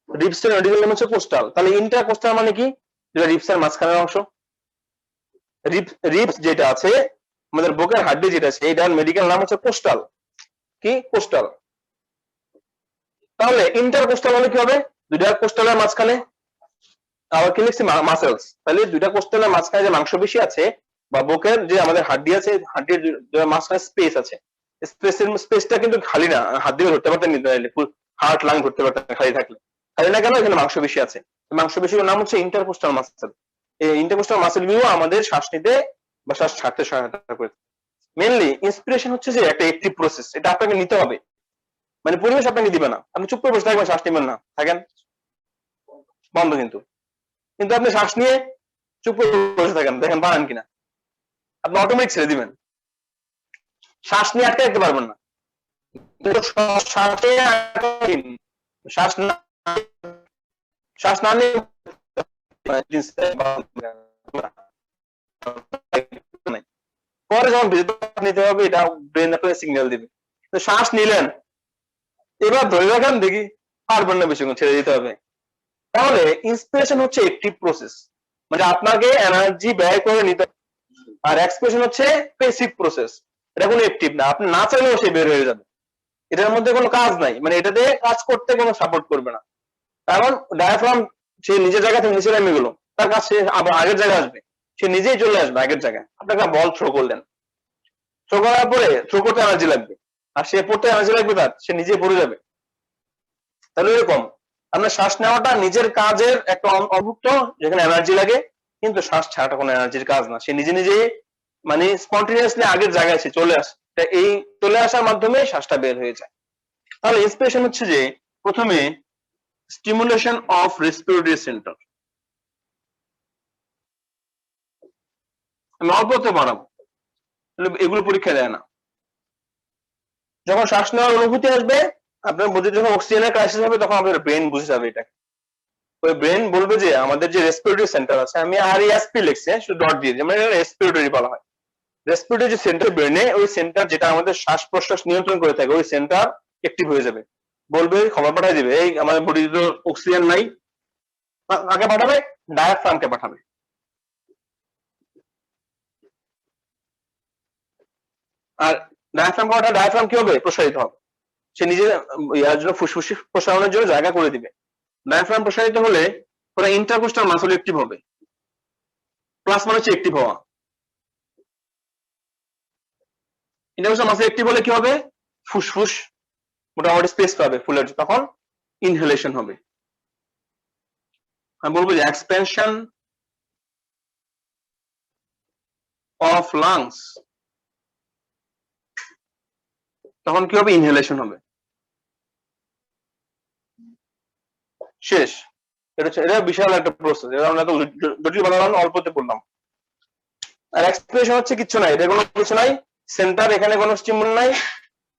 রিপসের মেডিকেল নেম হচ্ছে কোস্টাল। তাহলে ইন্টারকোস্টাল মানে কি? যেটা রিপসের মাঝখানের অংশ। রিপস যেটা আছে আমাদের বুকের হাড্ডি যেটা আছে, এটার মেডিকেল নাম হচ্ছে কোস্টাল। কি? কোস্টাল। তাহলে ইন্টারকোস্টাল হলে কি হবে? দুইটা কোস্টালের মাঝখানে আবার কি লিখছি, মাসেলস। তাহলে দুইটা কোস্টালের মাঝখানে যে মাংসপেশি আছে বা বুকের যে আমাদের হাড্ডি আছে, হাড্ডির মাঝখানে স্পেস আছে, স্পেসটা কিন্তু খালি না, হাত দিয়ে ধরতে পারতেন হার্ট লাং ধরতে পারতেন খালি থাকলে, খালি না কেন, এখানে মাংসপেশি আছে। মাংসপেশির নাম হচ্ছে ইন্টারকোস্টাল মাসেল। এই ইন্টারকোস্টাল মাসেল গুলো আমাদের শ্বাস নিতে বা শ্বাস ছাড়তে সহায়তা করে। মেনলি ইন্সপিরেশন হচ্ছে যে একটা অ্যাক্টিভ প্রসেস, এটা আপনাকে নিতে হবে, মানে পরিবেশ আপনাকে দিবে না, আপনি চুপ করে বসে থাকবেন, শ্বাস নেবেন না, থাকেন বন্ধ, কিন্তু কিন্তু আপনি শ্বাস নিয়ে চুপ করে বসে থাকেন, দেখেন পারেন কিনা, আপনি অটোমেটিক ছেড়ে দিবেন, শ্বাস নিয়ে আটকে রাখতে পারবেন না। শ্বাস না, শ্বাস না নিয়ে পরে যখন নিতে হবে এটা ব্রেন আপনাকে সিগন্যাল দিবে। তো শ্বাস নিলেন, এবার ধরে রাখেন, দেখি পারবেন না, বেশিক্ষণ ছেড়ে দিতে হবে। তাহলে ইন্সপিরেশন হচ্ছে অ্যাক্টিভ প্রসেস, মানে আপনাকে এনার্জি ব্যয় করে নিতে, আর এক্সপ্রেশন হচ্ছে প্যাসিভ প্রসেস, এটা কোনো অ্যাক্টিভ না, আপনি না চাইলেও সে বের হয়ে যাবে, এটার মধ্যে কোনো কাজ নাই, মানে এটাতে কাজ করতে কোনো সাপোর্ট করবে না। কারণ ডায়াফ্রাম সে নিজের জায়গা থেকে নিচে নেমে গেলো, তার কাছে সে আবার আগের জায়গায় আসবে, সে নিজেই চলে আসবে আগের জায়গায়। আপনাকে বল থ্রো করলেন, থ্রো করার পরে থ্রো করতে এনার্জি লাগবে, আর সে পড়তে এনার্জি লাগবে তার, সে নিজে পড়ে যাবে। তাহলে এরকম আপনার শ্বাস নেওয়াটা নিজের কাজের একটা অভুক্ত, যেখানে এনার্জি লাগে, কিন্তু শ্বাস ছাড়াটা কোনো এনার্জির কাজ না, সে নিজে নিজে মানে স্পন্টেনিয়াসলি আগের জায়গায় সে চলে আসে, এই চলে আসার মাধ্যমে শ্বাসটা বের হয়ে যায়। তাহলে ইন্সপিরেশন হচ্ছে যে প্রথমে স্টিমুলেশন অফ রেসপিরেটরি সেন্টার, আমি অল্পতে বাড়াবো, এগুলো পরীক্ষা দেয় না। যখন শ্বাস নেওয়ার অনুভূতি আসবে, আপনার মধ্যে যখন অক্সিজেনের ক্রাইসিস হবে, তখন আপনার ব্রেন বুঝে যাবে এটা, ওই ব্রেন বলবে যে আমাদের যে রেসপিরেটরি সেন্টার আছে, আমি আর এসপি লিখছি, শুধু ডট দিয়ে, মানে রেসপিরেটরি বলা হয়, রেসপিরেটরি যে সেন্টার ব্রেনে, ওই সেন্টার যেটা আমাদের শ্বাস প্রশ্বাস নিয়ন্ত্রণ করে থাকে, ওই সেন্টার অ্যাক্টিভ হয়ে যাবে, বলবে, খবর পাঠিয়ে দিবে, এই আমাদের বডিতে তো অক্সিজেন নাই, কাকে পাঠাবে? ডায়াফ্রামকে পাঠাবে। আর ডায়াফ্রাম কি হবে? প্রসারিত হবে, সে নিজের ইয়ার জন্য ফুসফুস প্রসারণের জন্য জায়গা করে দিবে। ডায়াফ্রাম প্রসারিত হলে ওরা ইন্টারকোস্টাল মাসল অ্যাক্টিভ হবে, প্লাস মানে হচ্ছে অ্যাক্টিভ হওয়া। ইন্টারকোস্টাল মাসল অ্যাক্টিভ হলে কি হবে? ফুসফুস মোটামুটি স্পেস পাবে ফুলের, তখন ইনহেলেশন হবে। আমি বলবো যে এক্সপেনশন অফ লাংস, তখন কি হবে? ইনহেলেশন হবে, শেষ। এটা বিশাল একটা প্রসেস, এটা আমরা তো জটিল বানালাম, অল্পতে পড়লাম। আর এক্সপ্রেশন হচ্ছে কিচ্ছু নাই, এটা কোনো কিছু নাই, সেন্টার এখানে কোনো স্টিমুল নাই,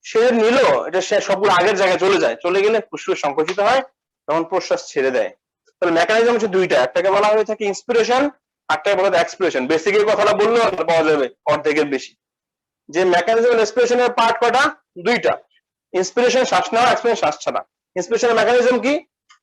সে নিল, এটা সে সবগুলো আগের জায়গায় চলে যায়, চলে গেলে ফুসফুস সংকুচিত হয়, তখন প্রশ্বাস ছেড়ে দেয়, তাহলে মেকানিজম হচ্ছে দুইটা, একটাকে বলা হয়ে থাকে ইন্সপিরেশন, আরটাকে বলা হয় এক্সপ্রেশন। বেসিকের কথাটা বললেও পাওয়া যাবে অর্ধেকের বেশি। যে মেকানিজম এক্সপ্রেশনের পার্ট কটা? দুইটা, ইন্সপিরেশন শ্বাস নেওয়া, এক্সপ্রেশন শ্বাস ছাড়া। ইন্সপিরেশনের মেকানিজম কি?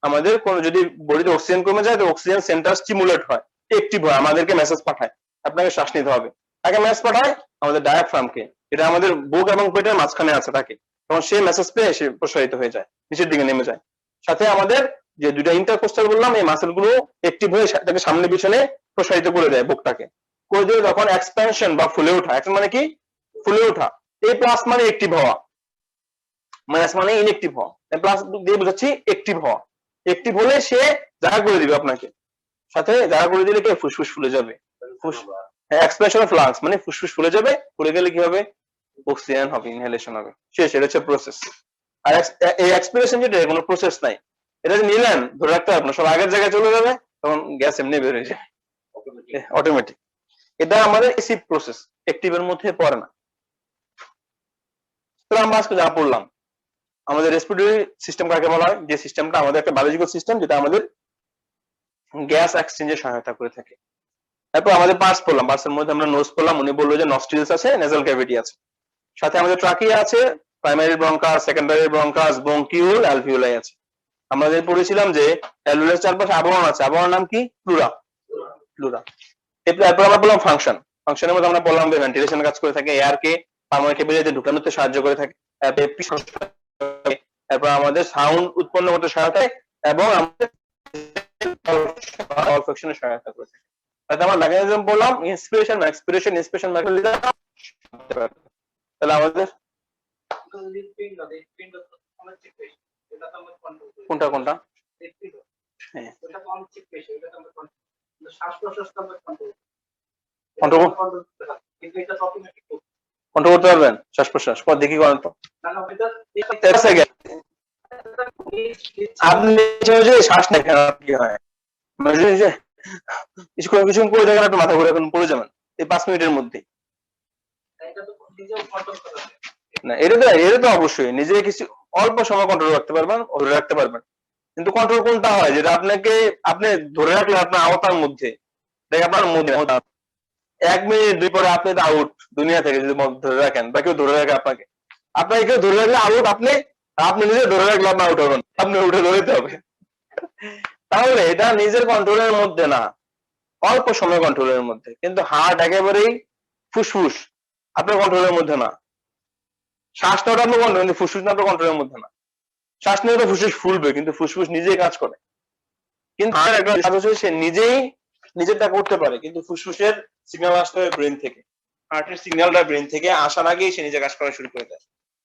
আমাদের কোন যদি বডিতে অক্সিজেন কমে যায় তো অক্সিজেন সেন্টার স্টিমুলেট হয়, অ্যাক্টিভ হয়, আমাদেরকে মেসেজ পাঠায় আপনাকে শ্বাস নিতে হবে। তাকে মেসেজ পাঠায় আমাদের ডায়াফ্রামকে, এটা আমাদের বুক এবং পেটের মাঝখানে আছে থাকে, তখন সেই মেসেজ পেয়ে সে প্রসারিত হয়ে যায়, নিচের দিকে নেমে যায়। সাথে আমাদের যে দুইটা ইন্টারকোস্টাল বললাম, এই মাসেল গুলো অ্যাক্টিভ হয়ে তাকে সামনে পিছনে প্রসারিত করে দেয় বুকটাকে, করে দিয়ে তখন এক্সপ্যানশন বা ফুলে ওঠা। এখন মানে কি? ফুলে ওঠা। এই প্লাস মানে অ্যাক্টিভ হওয়া, মাইনাস মানে ইনঅ্যাক্টিভ হওয়া, প্লাস দিয়ে বোঝাচ্ছি অ্যাক্টিভ হওয়া। অ্যাক্টিভ হলে সে জায়গা করে দিবে আপনাকে, সাথে জায়গা করে দিলে কি ফুসফুস ফুলে যাবে, এক্সপ্যানশন অফ লাংস মানে ফুসফুস ফুলে যাবে, ফুলে গেলে কি হবে? অক্সিজেন হবে, ইনহেলেশন হবে, শেষ। এটা হচ্ছে প্রসেস। আর এই এক্সপিরেশন যেটা কোনো প্রসেস নাই, এটা যে নিলেন ধরে রাখতে হবে না, সব আগের জায়গায় চলে যাবে, তখন গ্যাস এমনি বের হয়ে যায় অটোমেটিক। এটা আমাদের এসিভ প্রসেস, অ্যাক্টিভের মধ্যে পড়ে না। তো আমরা আজকে যা পড়লাম, আমাদের রেসপিরেটরি সিস্টেম কাকে বলা হয়? যে সিস্টেমটা আমাদের একটা বায়োলজিক্যাল সিস্টেম, যেটা আমাদের গ্যাস এক্সচেঞ্জে সহায়তা করে থাকে। তারপর আমাদের পার্টস পড়লাম, পার্টসের মধ্যে আমরা নোজ পড়লাম, উনি বললো যে নস্ট্রিলস আছে, নেজাল ক্যাভিটি আছে, সাথে আমাদের ট্রাকিয়া আছে, primary bronchus, secondary bronchus, bronchiole, alveoli আছে। আমরা যে পড়েছিলাম যে অ্যালভিওলাস চারপাশে আবরণ আছে, আবরণের নাম কি? প্লুরা। প্লুরা। এরপর আমরা বললাম ফাংশন, ফাংশনের মধ্যে আমরা বললাম যে ভেন্টিলেশন কাজ করে থাকে, এয়ারকে পালমোনারি ক্যাভিটিতে ঢুকানোতে সাহায্য করে থাকে, তারপর আমাদের সাউন্ড উৎপন্ন করতে সহায়তা, এবং আমাদের অলফ্যাকশনে সহায়তা করে থাকে। আমরা মেকানিজম বললাম, ইন্সপিরেশন, এক্সপিরেশন, ইন্সপিরেশন, মেকানিজম। তাহলে আমাদের কোনটা কোনটা? হ্যাঁ, কন্ট্রোল করতে পারবেন শ্বাস প্রশ্বাস? পর দেখি করেন তো। আপনি শ্বাস নেন কি হয়, কিছু করে দেখেন একটু মাথা ঘুরে এখন পড়ে যাবেন এই 5 মিনিটের মধ্যে। না, এটা তো অবশ্যই নিজে কিছু অল্প সময় কন্ট্রোল রাখতে পারবেন, ধরে রাখতে পারবেন, কিন্তু কন্ট্রোল কোনটা হয় যেটা আপনি ধরে রাখলে আপনার আওতার মধ্যে, দেখ আপনার মধ্যে 1 মিনিট 2 পরে আপনি আউট দুনিয়া থেকে, যদি ধরে রাখেন বা কেউ ধরে রাখে আপনাকে কেউ ধরে রাখলে আউট, আপনি নিজে ধরে রাখলে আপনি আউট হবেন, আপনি উঠে ধরতে হবে। তাহলে এটা নিজের কন্ট্রোলের মধ্যে না, অল্প সময় কন্ট্রোলের মধ্যে, কিন্তু হার্ট একেবারেই ফুসফুস আপনার কন্ট্রোলের মধ্যে না। শ্বাস নেওয়াটা আপনার কন্ট্রোল, কিন্তু ফুসফুস আপনার কন্ট্রোলের মধ্যে না। শ্বাস নিলে তো ফুসফুস ফুলবে, কিন্তু ফুসফুস নিজেই কাজ করে। কিন্তু হার্ট একটা কাজ হচ্ছে সে নিজেই নিজেরটা করতে পারে, কিন্তু ফুসফুসের সিগন্যাল আসতে হয় ব্রেন থেকে, হার্টের সিগন্যালটা ব্রেন থেকে আসার আগেই সে নিজে কাজ করা শুরু করে দেয়।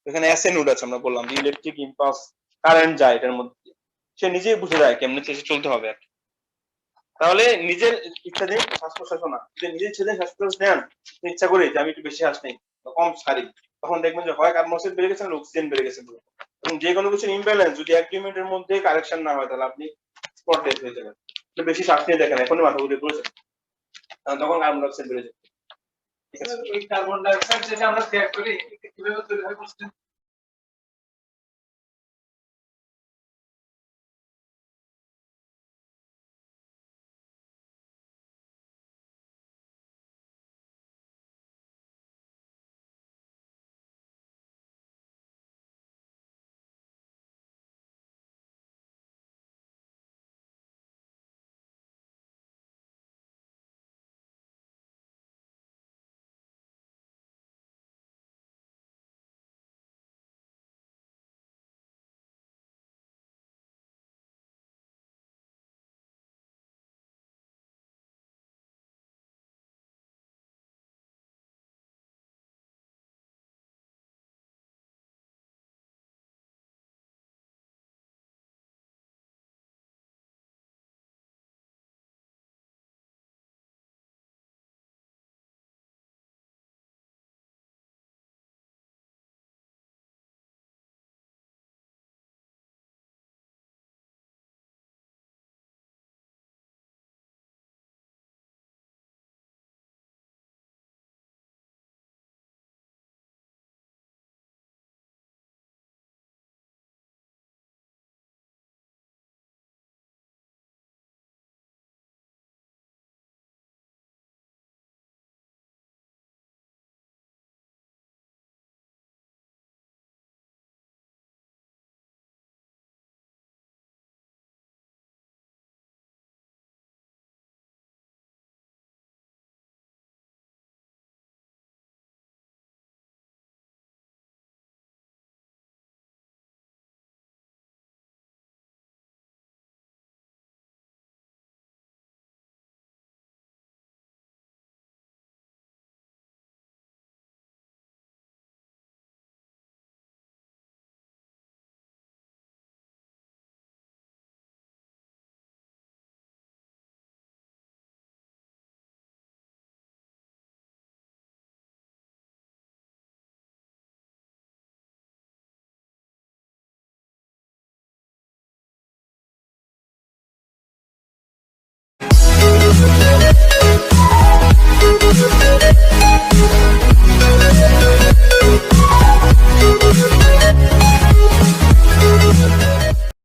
এখানে এসএ নোড আছে, আমরা বললাম যে ইলেকট্রিক ইম্পালস কারেন্ট যায় এটার মধ্যে, সে নিজেই বুঝে যায় কেমনে চলতে হবে আর কি। তাহলে নিজের ইচ্ছা দিয়ে শ্বাস প্রশ্বাস না, নিজের ইচ্ছা দিয়ে শ্বাস প্রশ্বাস নেন, ইচ্ছা করে যে আমি একটু বেশি শ্বাস নেই কম ছাড়ি, তখন দেখবেন যে হয় কার্বন ডাইঅক্সাইড বেড়ে গেছে না অক্সিজেন বেড়ে গেছে। এবং যে কোনো কিছু ইমব্যালেন্স যদি 1-2 মিনিটের মধ্যে কারেকশন না হয় তাহলে আপনি স্পট ডেথ হয়ে যাবেন। বেশি শ্বাস নিয়ে দেখেন এখনই মাথা ঘুরে পড়েছে, তখন কার্বন ডাইঅক্সাইড বেড়ে যাবে। ওই কার্বন ডাইঅক্সাইড যেটা আমরা ত্যাগ করি কিভাবে তৈরি হয় বুঝছেন?